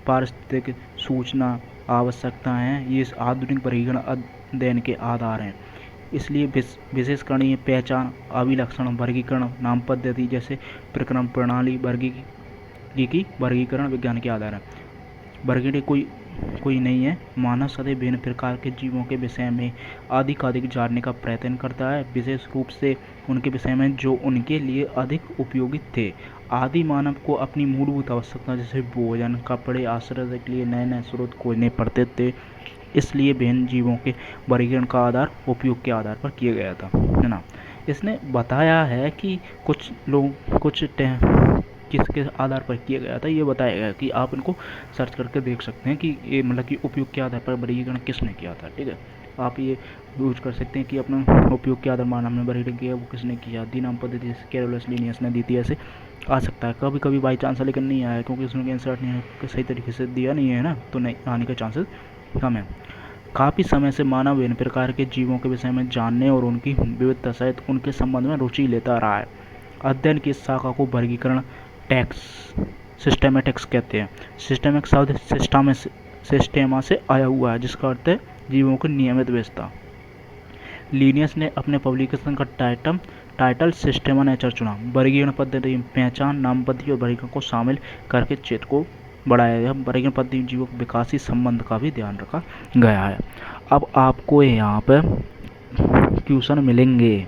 पारिस्थितिक सूचना, आवश्यकताएं, ये आधुनिक वर्गीकरण अध्ययन के आधार हैं। इसलिए विशेषकरणीय पहचान, अभिलक्षण, वर्गीकरण, नाम पद्धति जैसे प्रकरण प्रणाली वर्गीकरण विज्ञान के आधार है। वर्गीकरण कोई नहीं है। मानव सदैव विभिन्न प्रकार के जीवों के विषय में अधिक जानने का प्रयत्न करता है, विशेष रूप से उनके विषय में जो उनके लिए अधिक उपयोगी थे। आदि मानव को अपनी मूलभूत आवश्यकता जैसे भोजन, कपड़े, आश्रय के लिए नए नए स्रोत खोजने पड़ते थे। इसलिए विभिन्न जीवों के वर्गीकरण का आधार उपयोग के आधार पर किया गया था, है ना। इसने बताया है कि कुछ लोग किसके आधार पर किया गया था, ये बताया गया कि आप इनको सर्च करके देख सकते हैं कि ये मतलब कि उपयोग के आधार पर वर्गीकरण किसने किया था। ठीक है, आप ये यूज कर सकते हैं कि अपना उपयोग के आधार मानव ने वर्गीकरण किया, वो किसने किया। दी नाम पद्धति कैरोलस लिनियस ने दी थी, ऐसे आ सकता है कभी कभी बाई चांस, लेकिन नहीं आया क्योंकि उसने आंसर नहीं सही तरीके से दिया नहीं है ना, तो नहीं आने के चांसेस कम है। काफ़ी समय से मानव विभिन्न प्रकार के जीवों के विषय में जानने और उनकी विविधता सहित उनके संबंध में रुचि लेता रहा है। अध्ययन की इस शाखा को वर्गीकरण सिस्टेमेटिक्स कहते हैं। सिस्टेमिक शब्द सिस्टेमा से आया हुआ है, जिसका अर्थ है जीवों की नियमित व्यवस्था। लिनियस ने अपने पब्लिकेशन का टाइटल सिस्टेमा नेचर चुना। वर्गीकरण पद्धति में पहचान, नाम पद्धति और वर्गीकरण को शामिल करके क्षेत्र को बढ़ाया गया। वर्गीकरण पद्धति में जीवों के विकासी संबंध का भी ध्यान रखा गया है। अब आपको यहाँ पे क्वेश्चन मिलेंगे।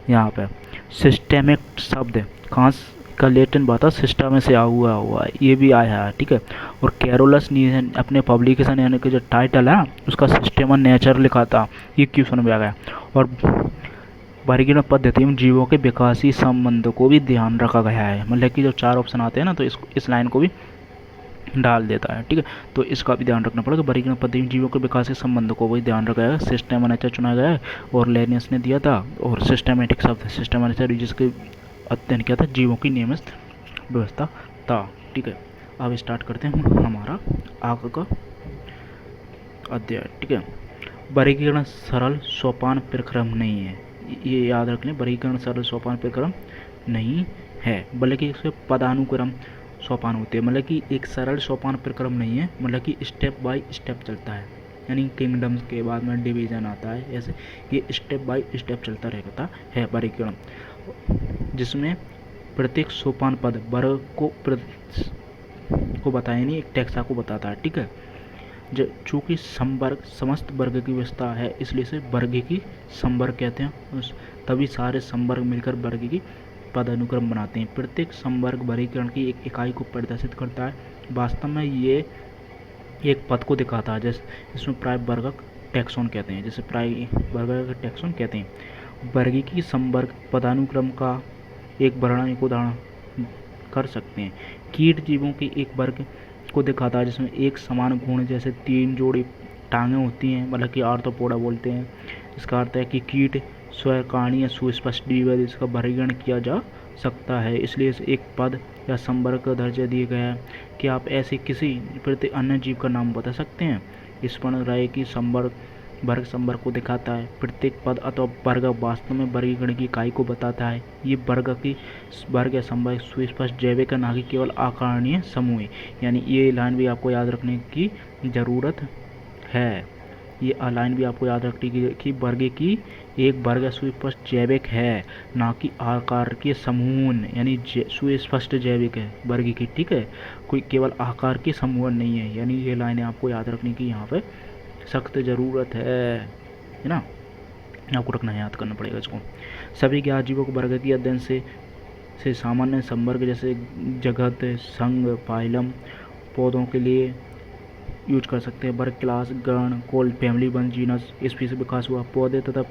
यहाँ पे सिस्टेमिक शब्द कहाँ का लेटिन बात है, सिस्टम से हुआ है, ये भी आया है। ठीक है, और कैरोलस ने अपने पब्लिकेशन यानी कि जो टाइटल है उसका सिस्टेमा नेचर लिखा था, ये क्वेश्चन में आ गया। और वर्गीकरण पद्धति में जीवों के विकासी संबंधों को भी ध्यान रखा गया है। मतलब कि जो 4 ऑप्शन आते हैं ना, तो इस लाइन को भी डाल देता है। ठीक है, तो इसका भी ध्यान रखना पड़ेगा। वर्गीकरण पद्धति में जीवों के विकास के संबंध को भी ध्यान रखा गया। सिस्टेमा नेचर चुना गया है और लेनियस ने दिया था। और सिस्टेमेटिक शब्द सिस्टेमा नेचर जिसके अध्ययन किया था जीवों की नियमित व्यवस्था था। ठीक है, अब स्टार्ट करते हैं हमारा आगे का अध्याय। ठीक है, वर्गीकरण सरल सोपान प्रक्रम नहीं है, ये याद रख लें। वर्गीकरण सरल सोपान प्रक्रम नहीं है, बल्कि इसके पदानुक्रम सोपान होते हैं। मतलब कि एक सरल सोपान प्रक्रम नहीं है, मतलब कि स्टेप बाय स्टेप चलता है। यानी किंगडम्स के बाद में डिवीजन आता है, ऐसे ये स्टेप बाय स्टेप चलता रहता है वर्गीकरण, जिसमें प्रत्येक सोपान पद वर्ग को बताया नहीं, एक टैक्सा को बताता है। ठीक है, चूँकि संवर्ग समस्त वर्ग की व्यवस्था है, इसलिए इसे वर्ग की संवर्ग कहते हैं। तभी सारे संवर्ग मिलकर वर्ग की पदानुक्रम बनाते हैं। प्रत्येक संवर्ग वर्गीकरण की एक इकाई को प्रदर्शित करता है। वास्तव में ये एक पद को दिखाता है, जैसे इसमें प्राय वर्गक टैक्सोन कहते हैं, जैसे प्राय वर्गक टैक्सोन कहते हैं। वर्गीकी संवर्ग पदानुक्रम का एक वर्णन उदाहरण कर सकते हैं। कीट जीवों के एक वर्ग को दिखाता है जिसमें एक समान गुण जैसे 3 जोड़ी टांगें होती हैं, मतलब कि आर्थ्रोपोडा बोलते हैं। इसका अर्थ है कि कीट स्वरकाणी या सुस्पष्ट जीव है, इसका वर्गीकरण किया जा सकता है, इसलिए इसे एक पद या संवर्ग का दर्जा दिया गया है। कि आप ऐसे किसी प्रति अन्य जीव का नाम बता सकते हैं। इस पर राय की वर्ग संवर्ग को दिखाता है। प्रत्येक पद अथवा वर्ग वास्तव में वर्गीकरण की इकाई को बताता है। ये वर्ग या संवर्ग सुस्पष्ट जैविक ना कि केवल आकारणीय समूह है। यानी ये लाइन भी आपको याद रखने की ज़रूरत है। ये लाइन भी आपको याद रखने की वर्ग की एक वर्ग सुस्पष्ट जैविक है, ना कि आकार के समूह, यानी सुस्पष्ट जैविक है वर्ग की। ठीक है, कोई केवल आकार के समूह नहीं है। यानी ये लाइनें आपको याद रखने की यहाँ पे सख्त ज़रूरत है ना, आपको रखना है, याद करना पड़ेगा इसको। सभी के आजीवों को वर्ग के अध्ययन से सामान्य संवर्ग जैसे जगत, संघ, फाइलम पौधों के लिए यूज कर सकते हैं। वर्ग, क्लास, गण, कोल, फैमिली, वंश, जीनस, स्पीशीज विकास हुआ। पौधे तथा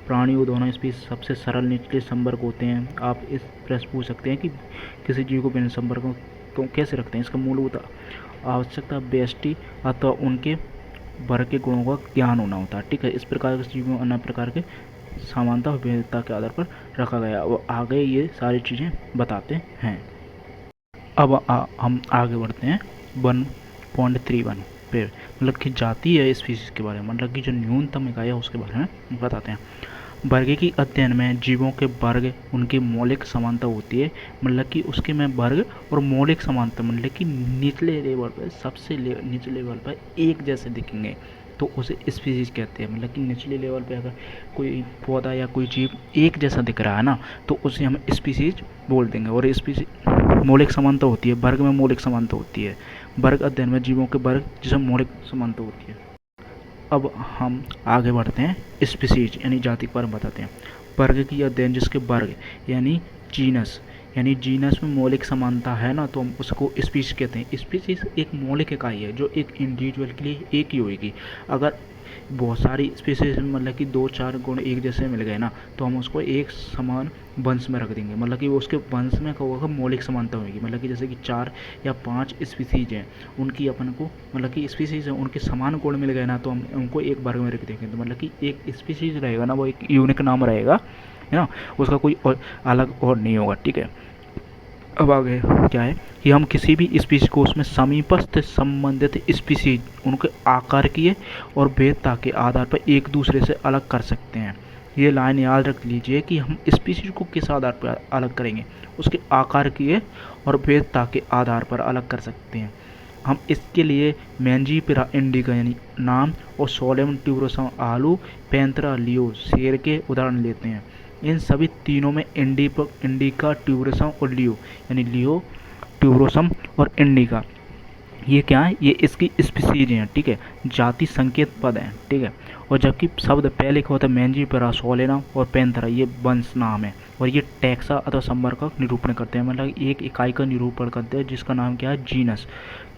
प्राणियों दोनों स्पीशीज सबसे सरल निचले संवर्ग होते हैं। आप इस प्रश्न पूछ सकते हैं कि किसी जीव को भिन्न संवर्गों को कैसे रखते हैं। इसका मूलभूत आवश्यकता व्यष्टि अथवा उनके वर्ग के गुणों का ज्ञान होना होता है, ठीक है। इस प्रकार के जीवों अन्य प्रकार के समानता और विविधता के आधार पर रखा गया और आगे ये सारी चीज़ें बताते हैं। अब हम आगे बढ़ते हैं 1.31 पे, मतलब कि जाति है स्पीशीज के बारे में, मतलब कि जो न्यूनतम इकाई है उसके बारे में बताते हैं। वर्गीय अध्ययन में जीवों के वर्ग उनकी मौलिक समानता होती है, मतलब कि उसके में वर्ग और मौलिक समानता, मतलब कि निचले लेवल पर सबसे निचले लेवल पर एक जैसे दिखेंगे तो उसे स्पीशीज कहते हैं। मतलब कि निचले लेवल पे अगर कोई पौधा या कोई जीव एक जैसा दिख रहा है ना तो उसे हम स्पीशीज बोल देंगे। और स्पीशीज मौलिक समानता होती है, वर्ग में मौलिक समानता होती है। वर्ग अध्ययन में जीवों के वर्ग जिसमें मौलिक समानता होती है। अब हम आगे बढ़ते हैं स्पीशीज यानी जाति के बारे में बताते हैं। वर्ग की अध्ययन जिसके वर्ग यानी जीनस, यानी जीनस में मौलिक समानता है ना तो हम उसको स्पीशीज कहते हैं। स्पीशीज एक मौलिक इकाई है जो एक इंडिविजुअल के लिए एक ही होगी। अगर बहुत सारी स्पीशीज मतलब कि 2-4 गुण एक जैसे मिल गए ना तो हम उसको एक समान वंश में रख देंगे, मतलब कि उसके वंश में क्या होगा, मौलिक समानता होगी। मतलब कि जैसे कि 4 या 5 स्पीशीज हैं, उनकी अपन को मतलब कि स्पीशीज हैं उनके समान गुण मिल गए ना तो हम उनको एक वर्ग में रख देंगे। तो मतलब कि एक स्पीशीज रहेगा ना वो एक यूनिक नाम रहेगा, है ना, उसका कोई और अलग और नहीं होगा, ठीक है। अब आगे क्या है कि हम किसी भी स्पीशीज को उसमें समीपस्थ संबंधित स्पीशीज उनके आकारिकीय और भेदता के आधार पर एक दूसरे से अलग कर सकते हैं। ये लाइन याद रख लीजिए कि हम स्पीशीज को किस आधार पर अलग करेंगे, उसके आकारिकीय और भेदता के आधार पर अलग कर सकते हैं। हम इसके लिए मैंजीपिरा इंडिका यानी नाम और सोलेम ट्यूबरोसम आलू, पैंथेरा लियो शेर के उदाहरण लेते हैं। इन सभी तीनों में इंडिका, ट्यूबरोसम और लियो यानी लियो, ट्यूबरोसम और इंडिका ये क्या है, ये इसकी स्पीशीज हैं, ठीक है, जाति संकेत पद हैं, ठीक है। और जबकि शब्द पहले का होता है मैंजीपिरा, सोलेना और पैंथेरा ये वंश नाम है और ये टैक्सा अथवा संवर्ग का निरूपण करते हैं, मतलब एक इकाई का निरूपण करते हैं जिसका नाम क्या है, जीनस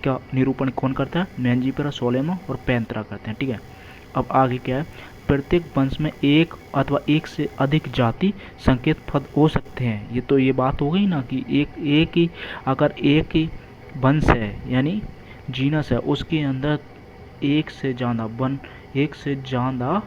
का निरूपण कौन करता है, मैंजीपिरा, सोलेना और पैंथेरा करते हैं, ठीक है। अब आगे क्या है, प्रत्येक वंश में एक अथवा एक से अधिक जाति संकेत पद हो सकते हैं। ये तो ये बात हो गई ना कि एक ही अगर एक ही वंश है यानी जीनस है उसके अंदर एक से ज़्यादा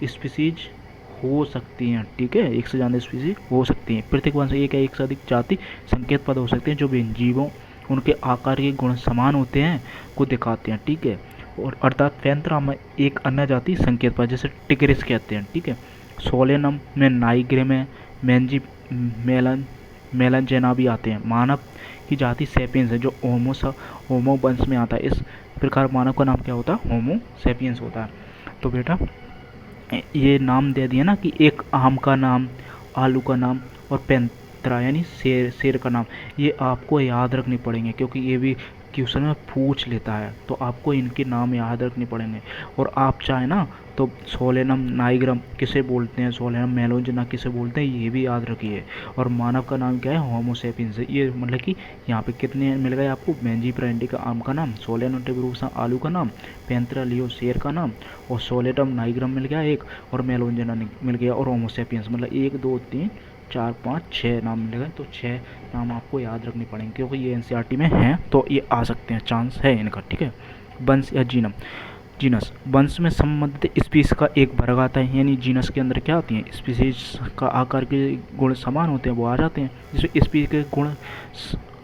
स्पीशीज हो सकती हैं, ठीक है, एक से ज़्यादा स्पीशीज हो सकती हैं। प्रत्येक वंश एक या एक से अधिक जाति संकेत पद हो सकते हैं जो भी जीवों उनके आकार के गुण समान होते हैं को दिखाते हैं, ठीक है। और अर्थात पैंथेरा में एक अन्य जाति संकेत पद जैसे टिग्रिस कहते हैं, ठीक है। सोलेनम में नाइग्रे में मैंजी मेलनजेना भी आते हैं। मानव की जाति सेपियंस है जो होमो वंश में आता है। इस प्रकार मानव का नाम क्या होता है, होमो सेपियंस होता है। तो बेटा ये नाम दे दिया ना कि एक आम का नाम, आलू का नाम और पैंथेरा यानी शेर का नाम, ये आपको याद रखने पड़ेंगे क्योंकि ये भी क्वेश्चन में पूछ लेता है, तो आपको इनके नाम याद रखने पड़ेंगे। और आप चाहे ना तो सोलेनम नाइग्रम किसे बोलते हैं, सोलेनम मेलोंजेना किसे बोलते हैं ये भी याद रखिए। और मानव का नाम क्या है, होमो सेपियंस है। ये मतलब कि यहाँ पे कितने मिल गए आपको, मैंजीपिरा इंडिका आम का नाम, सोलेनम टिग्रिस आलू का नाम, पैंथेरा लियो शेर का नाम और सोलेनम नाइग्रम मिल गया एक और मेलोंजेना मिल गया और होमो सेपियंस, मतलब 1 2 3 4 5 6 नाम मिल गए। तो 6 नाम आपको याद रखने पड़ेंगे क्योंकि ये एनसीईआरटी में हैं तो ये आ सकते हैं, चांस है इनका, ठीक है। वंश या जीनस, वंश में संबंधित स्पीशीज का एक वर्ग आता है, यानी जीनस के अंदर क्या आती हैं, स्पीशीज का आकार के गुण समान होते हैं वो आ जाते हैं। जिसमें स्पीशीज के गुण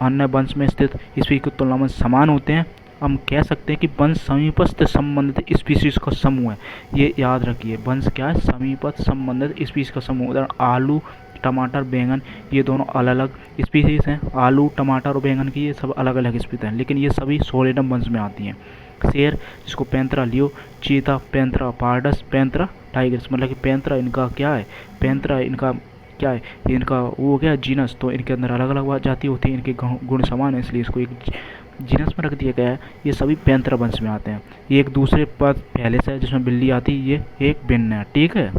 अन्य वंश में स्थित स्पीशीज की तुलना में समान होते हैं। हम कह सकते हैं कि वंश समीपस्थ संबंधित स्पीशीज का समूह है, ये याद रखिए। वंश क्या है, समीपस्थ संबंधित स्पीशीज का समूह। उदाहरण आलू, टमाटर, बैंगन ये दोनों अलग अलग स्पीशीज हैं। आलू, टमाटर और बैंगन की ये सब अलग अलग स्पीशीज हैं लेकिन ये सभी सोलेनम वंश में आती हैं। शेर जिसको पैंथेरा लियो, चीता, पैंथेरा पार्डस, पैंथेरा टाइगर्स, मतलब कि पैंथेरा इनका क्या है, पैंथेरा इनका क्या है, इनका वो क्या है जीनस, तो इनके अंदर अलग अलग जाति होती है, इनके गुण समान है इसलिए इसको एक जीनस में रख दिया गया है, ये सभी पैंथेरा वंश में आते हैं। ये एक दूसरे पर पहले से है जिसमें बिल्ली आती है, ये एक भिन्न है, ठीक है।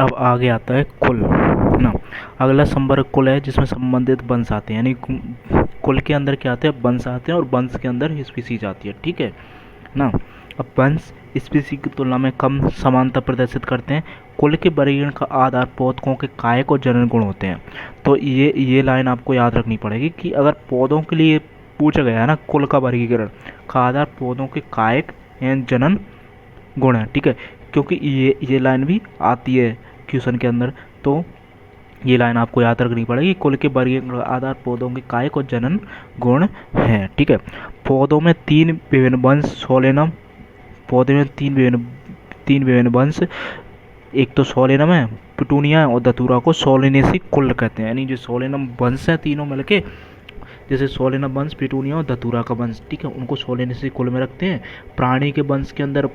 अब आगे आता है कुल, है ना। अगला संवर्ग कुल है जिसमें संबंधित वंश आते हैं, यानी कुल के अंदर क्या आते हैं, वंश आते हैं, और वंश के अंदर स्पीसीज आती है, ठीक है ना। अब वंश स्पीसीज की तुलना में कम समानता प्रदर्शित करते हैं। कुल के वर्गीकरण का आधार पौधों के कायक और जनन गुण होते हैं। तो ये लाइन आपको याद रखनी पड़ेगी कि अगर पौधों के लिए पूछा गया है ना, कुल का वर्गीकरण का आधार पौधों के कायक एवं जनन गुण है, ठीक है। क्योंकि ये लाइन भी आती है क्वेश्चन के अंदर, तो ये लाइन आपको याद रखनी पड़ेगी। कुल के वर्गीकरण का आधार पौधों के कायक और जनन गुण है, ठीक है। पौधों में तीन विभिन्न वंश सोलेनम, पौधे में तीन विभिन्न वंश, एक तो सोलेनम है, पिटूनिया और धतूरा को सोलेनेसी कुल कहते हैं, यानी जो सोलेनम वंश है तीनों मिलके, जैसे सोलेनम वंश, पिटूनिया और धतूरा का वंश, ठीक है, उनको सोलेनेसी कुल में रखते हैं। प्राणी के वंश के अंदर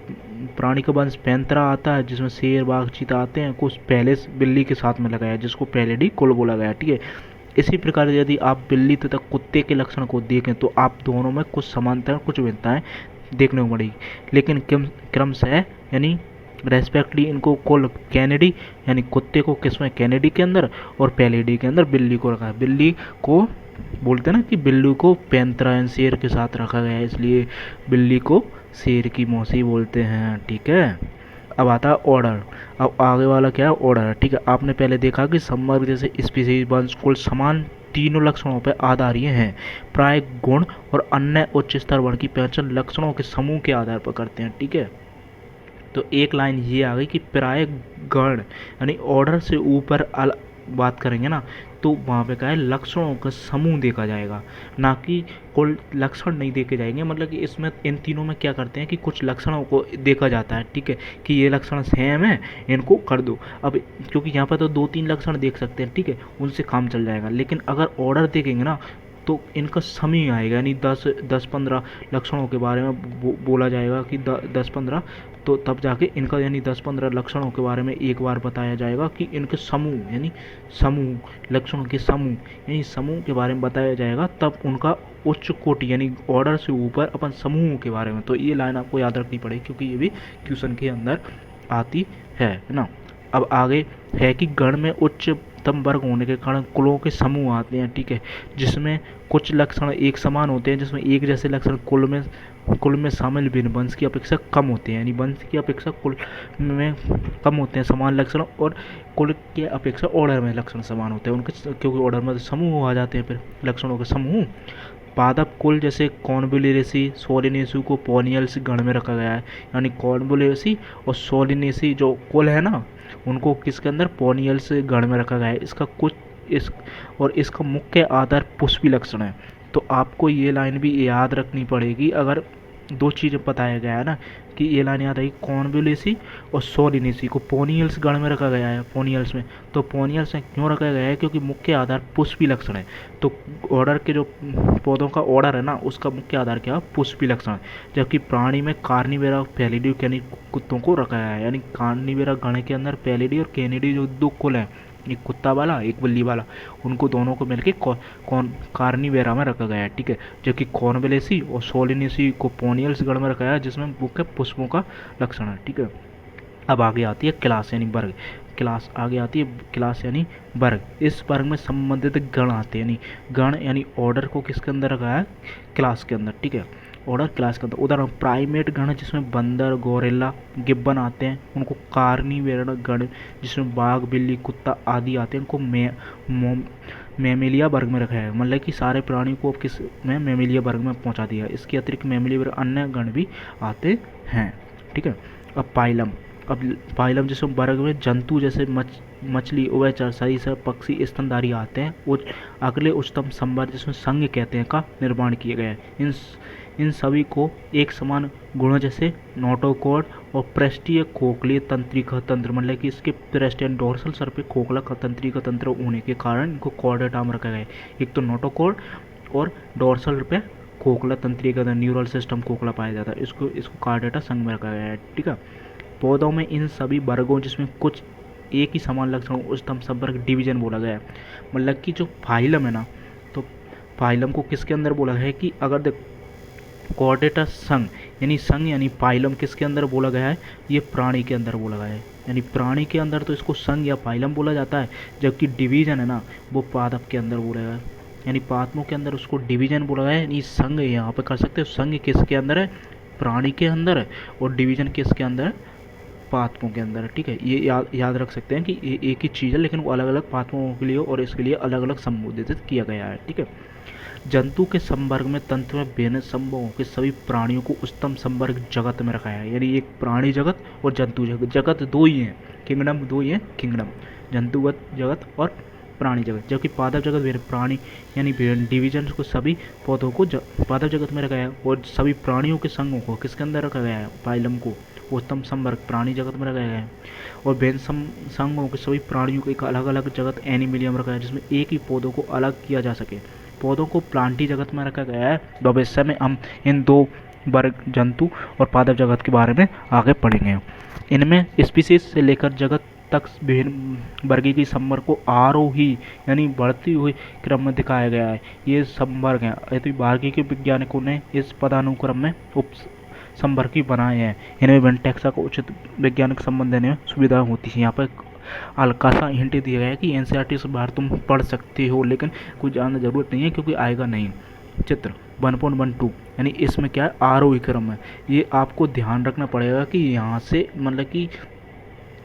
प्राणी का वंश पैंथेरा आता है, जिसमें शेर, बाघ, चीता आते हैं, कुछ पहले बिल्ली के साथ में लगाया जिसको पैलिडी कुल बोला गया, ठीक है। इसी प्रकार यदि आप बिल्ली तथा कुत्ते के लक्षण को देखें तो आप दोनों में कुछ समानता कुछ भिन्नताएं देखने को मिलेगी, लेकिन क्रमशः यानी रेस्पेक्टली इनको कुल कैनेडी यानी कुत्ते को किसमें कैनेडी के अंदर और पैलिडी के अंदर बिल्ली को रखा है। बिल्ली को बोलते हैं ना कि बिल्ली को पैंथेरा एंड शेर के साथ रखा गया है, इसलिए बिल्ली को शेर की मौसी बोलते हैं, ठीक है। अब आता है ऑर्डर। अब आगे वाला क्या है, ऑर्डर है, ठीक है। आपने पहले देखा कि संवर्ग जैसे स्पीसीज वंश कुल समान तीनों लक्षणों पर आधारीय हैं। प्राय गुण और अन्य उच्च स्तर वर्ण की पहचान लक्षणों के समूह के आधार पर करते हैं, ठीक है। तो एक लाइन ये आ गई कि प्राय गण यानी ऑर्डर से ऊपर बात करेंगे ना, तो वहाँ पे क्या है, लक्षणों का समूह देखा जाएगा, ना कि कुल लक्षण नहीं देखे जाएंगे। मतलब कि इसमें इन तीनों में क्या करते हैं कि कुछ लक्षणों को देखा जाता है, ठीक है, कि ये लक्षण सेम है, इनको कर दो। अब क्योंकि यहाँ पर तो 2-3 लक्षण देख सकते हैं, ठीक है, उनसे काम चल जाएगा। लेकिन अगर ऑर्डर देखेंगे ना तो इनका समूह आएगा, यानी 10-15 लक्षणों के बारे में बोला जाएगा कि 10-15, तो तब जाके इनका यानी 10-15 लक्षणों के बारे में एक बार बताया जाएगा कि इनके समूह यानी समूह लक्षणों के समूह यानी समूह के बारे में बताया जाएगा, तब उनका उच्च कोटि यानी ऑर्डर से ऊपर अपन समूह के बारे में। तो ये लाइन आपको याद रखनी पड़ेगी क्योंकि ये भी क्वेश्चन के अंदर आती है ना। अब आगे है कि गण में उच्चतम वर्ग होने के कारण कुलों के समूह आते हैं, ठीक है, जिसमें कुछ लक्षण एक समान होते हैं, जिसमें एक जैसे लक्षण कुल में शामिल भिन्न वंश की अपेक्षा कम होते हैं, यानी वंश की अपेक्षा कुल में कम होते हैं समान लक्षण, और कुल के अपेक्षा ऑर्डर में लक्षण समान होते हैं उनके, क्योंकि ऑर्डर में समूह आ जाते हैं फिर लक्षणों के समूह। पादप कुल जैसे कॉर्नवोलिएसी, सोलिनेसी को पोनियल्स गण में रखा गया है, यानी कॉर्नवोलिएसी और सोलिनेसी जो कुल है ना, उनको किसके अंदर पोनियल्स गण में रखा गया है। इसका मुख्य आधार पुष्पी लक्षण है। तो आपको ये लाइन भी याद रखनी पड़ेगी। अगर दो चीज़ें बताया गया है ना कि ये लाइन याद आई, कॉर्नवोलिएसी और सोलिनेसी को पोनियल्स गण में रखा गया है, पोनियल्स में। तो पोनियल्स में क्यों रखा गया है, क्योंकि मुख्य आधार पुष्पी लक्षण है। तो ऑर्डर के जो पौधों का ऑर्डर है ना, उसका मुख्य आधार क्या है, पुष्पी लक्षण है। जबकि प्राणी में कार्निवेरा पैलिडी यानी कुत्तों को रखा गया है, यानी कार्निवेरा गण के अंदर पैलिडी और कैनिडी जो दो कुल हैं, एक कुत्ता वाला एक बिल्ली वाला, उनको दोनों को मिलके कार्निवेरा में रखा गया है, ठीक है। जबकि कॉर्नवोलिएसी और सोलिनेसी को पोनियल्स गण में रखा गया है, जिसमें मुख्य पुष्पों का लक्षण है, ठीक है। अब आगे आती है क्लास यानी वर्ग। क्लास आगे आती है क्लास यानी वर्ग। इस वर्ग में संबंधित गण आते हैं, यानी गण यानी ऑर्डर को किसके अंदर रखा है, क्लास के अंदर, ठीक है, ऑर्डर क्लास के अंदर। उदाहरण प्राइमेट गण जिसमें बंदर, गोरिल्ला, गिब्बन आते हैं, उनको कार्निवेरा गण जिसमें बाघ, बिल्ली, कुत्ता आदि आते हैं, उनको मैमेलिया वर्ग में रखा है। मतलब कि सारे प्राणी को किस में मैमेलिया वर्ग में पहुंचा दिया है। इसके अतिरिक्त मैमेलिया वर्ग अन्य गण भी आते हैं, ठीक है। अब पाइलम जिसमें वर्ग में जंतु जैसे मछली, उभयचर, सरीसृप, पक्षी, स्तनधारी आते हैं। अगले उच्चतम संवर्ग जिसमें संघ कहते हैं का निर्माण किया गया है। इन सभी को एक समान गुणों जैसे नोटोकॉर्ड और पृष्ठीय खोखली तंत्रिका तंत्र, मतलब कि इसके पृष्ठ एंड डोर्सल सर पे खोखला का तंत्रिका तंत्र होने के कारण इनको कॉर्डेटा में रखा गया है। एक तो नोटोकॉर्ड और डोर्सल पे खोखला तंत्रिका न्यूरल सिस्टम खोखला पाया जाता है, इसको कॉर्डेटा संघ में रखा गया है, ठीक है। पौधों में इन सभी वर्गों जिसमें कुछ एक ही समान लक्षण उच्चतम संवर्ग डिवीजन बोला गया है। मतलब कि जो फाइलम है ना, तो फाइलम को किसके अंदर बोला है कि अगर देख कॉर्डेटा संघ यानी पाइलम किसके अंदर बोला गया है, ये प्राणी के अंदर बोला गया है। यानी प्राणी के अंदर तो इसको संघ या पाइलम बोला जाता है, जबकि डिवीजन है ना वो पादप के अंदर बोला गया है। यानी पादपों के अंदर उसको डिवीजन बोला गया है। यानी संघ यहाँ पे कर सकते हो, संघ किसके अंदर है, प्राणी के अंदर है, और डिवीजन किसके अंदर है, पादपों के अंदर है। ठीक है, ये याद रख सकते हैं कि ये एक ही चीज़ है, लेकिन वो अलग अलग पादपों के लिए और इसके लिए अलग अलग संबोधित किया गया है। ठीक है, जंतु के संवर्ग में तंत्र में बेहद संभव के सभी प्राणियों को उच्चतम संवर्ग जगत में रखा है। यानी एक प्राणी जगत और जंतु जगत, जगत दो ही हैं, किंगडम दो ही हैं, किंगडम जंतुगत जगत और प्राणी जगत। जबकि पादप जगत में प्राणी यानी डिवीजन को सभी पौधों को पादप जगत में रखा गया है, और सभी प्राणियों के संघों को किसके अंदर रखा गया है, पाइलम को उत्तम संवर्ग प्राणी जगत में रखा गया है। और बेन संघों के सभी प्राणियों को एक अलग अलग जगत एनिमिलियम रखा है, जिसमें एक ही पौधों को अलग किया जा सके। पौधों को प्लांटी जगत में रखा गया है। भविष्य में हम इन दो वर्ग जंतु और पादप जगत के बारे में आगे पढ़ेंगे। इनमें स्पीसीज से लेकर जगत तक विभिन्न वर्गीय की संवर्ग को आरोही यानी बढ़ती हुई क्रम में दिखाया गया है। ये संवर्ग हैं, यदि वर्गीय के वैज्ञानिकों ने इस पदानुक्रम में उप संवर्ग ही बनाए हैं। इनमें विभिन्न टैक्सा को उचित वैज्ञानिक संबंध देने में सुविधा होती है। यहाँ पर हल्का सा हिंट दिया गया है कि एनसीईआरटी से बाहर तुम पढ़ सकते हो, लेकिन कुछ जानने ज़रूरत नहीं है क्योंकि आएगा नहीं। चित्र 1.12 यानी इसमें क्या है, आरोही क्रम है। ये आपको ध्यान रखना पड़ेगा कि यहाँ से मतलब कि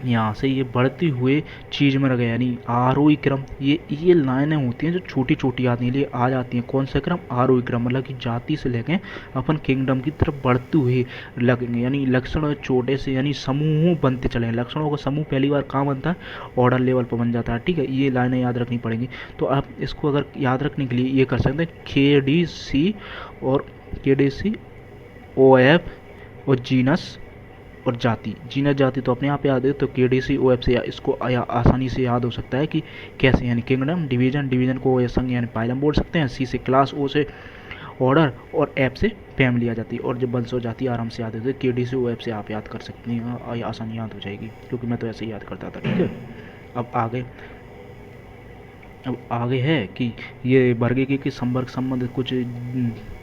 यहाँ से ये बढ़ती हुए चीज़ में रखे, यानी आरोही क्रम। ये लाइनें होती हैं जो छोटी छोटी आती हैं, आ जाती हैं। कौन सा क्रम, आरोही क्रम, मतलब कि जाति से लेके अपन किंगडम की तरफ बढ़ते हुए लगेंगे। यानी लक्षण छोटे से यानी समूह बनते चले। लक्षणों का समूह पहली बार कहाँ बनता है, ऑर्डर लेवल पर बन जाता है। ठीक है, ये लाइनें याद रखनी पड़ेंगी। तो आप इसको अगर याद रखने के लिए ये कर सकते हैं, KDC और KDC OF और जीनस और जाति। जीनस जाति तो अपने आप याद है, तो KDC OF से इसको आसानी से याद हो सकता है कि कैसे, यानी किंगडम, डिवीजन को संघ यानी पाइलम बोल सकते हैं, C से क्लास, O से ऑर्डर और F से फैमिली आ जाती है। और जब वंश हो जाती है आराम से याद होती है। KDC OF से आप याद कर सकते हैं, आसानी याद हो जाएगी, क्योंकि मैं तो ऐसे ही याद करता था। ठीक है, अब आगे है कि ये वर्गीय के संवर्ग संबंधित कुछ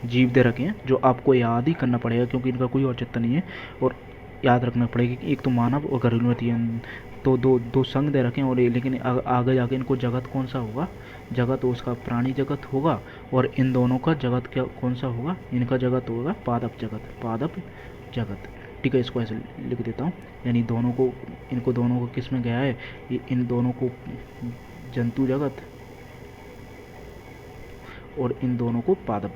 जीव दे रखे हैं जो आपको याद ही करना पड़ेगा, क्योंकि इनका कोई औचित्य नहीं है। और याद रखना पड़ेगा कि एक तो मानव और घरेलू, तो दो संघ दे रखे हैं। और लेकिन आगे जाके इनको जगत कौन सा होगा, जगत उसका प्राणी जगत होगा, और इन दोनों का जगत क्या कौन सा होगा, इनका जगत होगा पादप जगत। ठीक है, इसको ऐसे लिख देता हूँ। यानी इनको दोनों को किस में गया है, इन दोनों को जंतु जगत और इन दोनों को पादप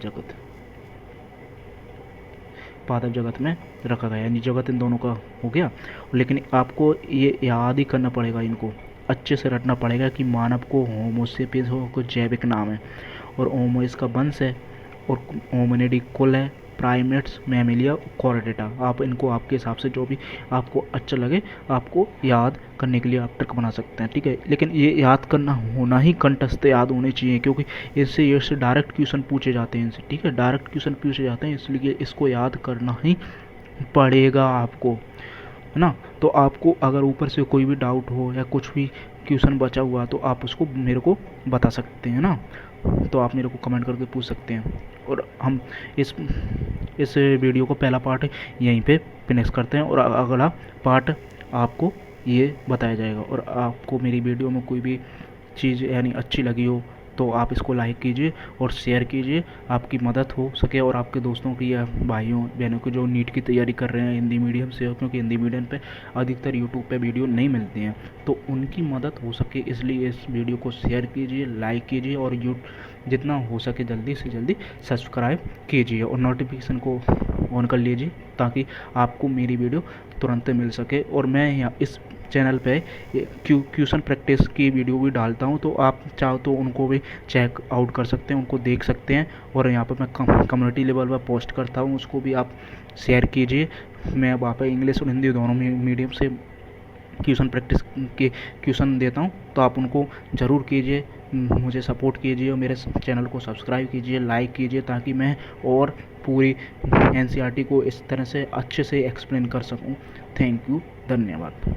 जगत में रखा गया। यानी जगत इन दोनों का हो गया। लेकिन आपको ये याद ही करना पड़ेगा, इनको अच्छे से रटना पड़ेगा कि मानव को होमोसेपियंस को जैविक नाम है, और होमो इसका वंश है, और होमिनिडी कुल है, प्राइमेट्स, मैमिलिया, कॉर्डेटा। आप इनको आपके हिसाब से जो भी आपको अच्छा लगे आपको याद करने के लिए आप ट्रिक बना सकते हैं। ठीक है, लेकिन ये याद करना होना ही कंठस्थ याद होने चाहिए, क्योंकि इससे डायरेक्ट क्वेश्चन पूछे जाते हैं इनसे। ठीक है, डायरेक्ट क्वेश्चन पूछे जाते हैं, इसलिए इसको याद करना ही पड़ेगा आपको, है ना। तो आपको अगर ऊपर से कोई भी डाउट हो या कुछ भी क्वेश्चन बचा हुआ तो आप उसको मेरे को बता सकते हैं ना, तो आप मेरे को कमेंट करके पूछ सकते हैं। और हम इस वीडियो को पहला पार्ट यहीं पे फिनिश करते हैं, और अगला पार्ट आपको ये बताया जाएगा। और आपको मेरी वीडियो में कोई भी चीज़ यानी अच्छी लगी हो तो आप इसको लाइक कीजिए और शेयर कीजिए, आपकी मदद हो सके। और आपके दोस्तों की या भाइयों बहनों को जो नीट की तैयारी कर रहे हैं हिंदी मीडियम से, क्योंकि हिंदी मीडियम पे अधिकतर यूट्यूब पे वीडियो नहीं मिलती हैं, तो उनकी मदद हो सके, इसलिए इस वीडियो को शेयर कीजिए, लाइक कीजिए, और जितना हो सके जल्दी से जल्दी सब्सक्राइब कीजिए और नोटिफिकेशन को ऑन कर लीजिए, ताकि आपको मेरी वीडियो तुरंत मिल सके। और मैं यहाँ इस चैनल पे क्वेश्चन प्रैक्टिस की वीडियो भी डालता हूँ, तो आप चाहो तो उनको भी चेक आउट कर सकते हैं, उनको देख सकते हैं। और यहाँ पर मैं कम्युनिटी लेवल पर पोस्ट करता हूँ, उसको भी आप शेयर कीजिए। मैं वहाँ पर इंग्लिश और हिंदी दोनों मीडियम से क्वेश्चन प्रैक्टिस के क्वेश्चन देता हूँ, तो आप उनको ज़रूर कीजिए, मुझे सपोर्ट कीजिए और मेरे चैनल को सब्सक्राइब कीजिए, लाइक कीजिए, ताकि मैं और पूरी एनसीईआरटी को इस तरह से अच्छे से एक्सप्लेन कर सकूँ। थैंक यू, धन्यवाद।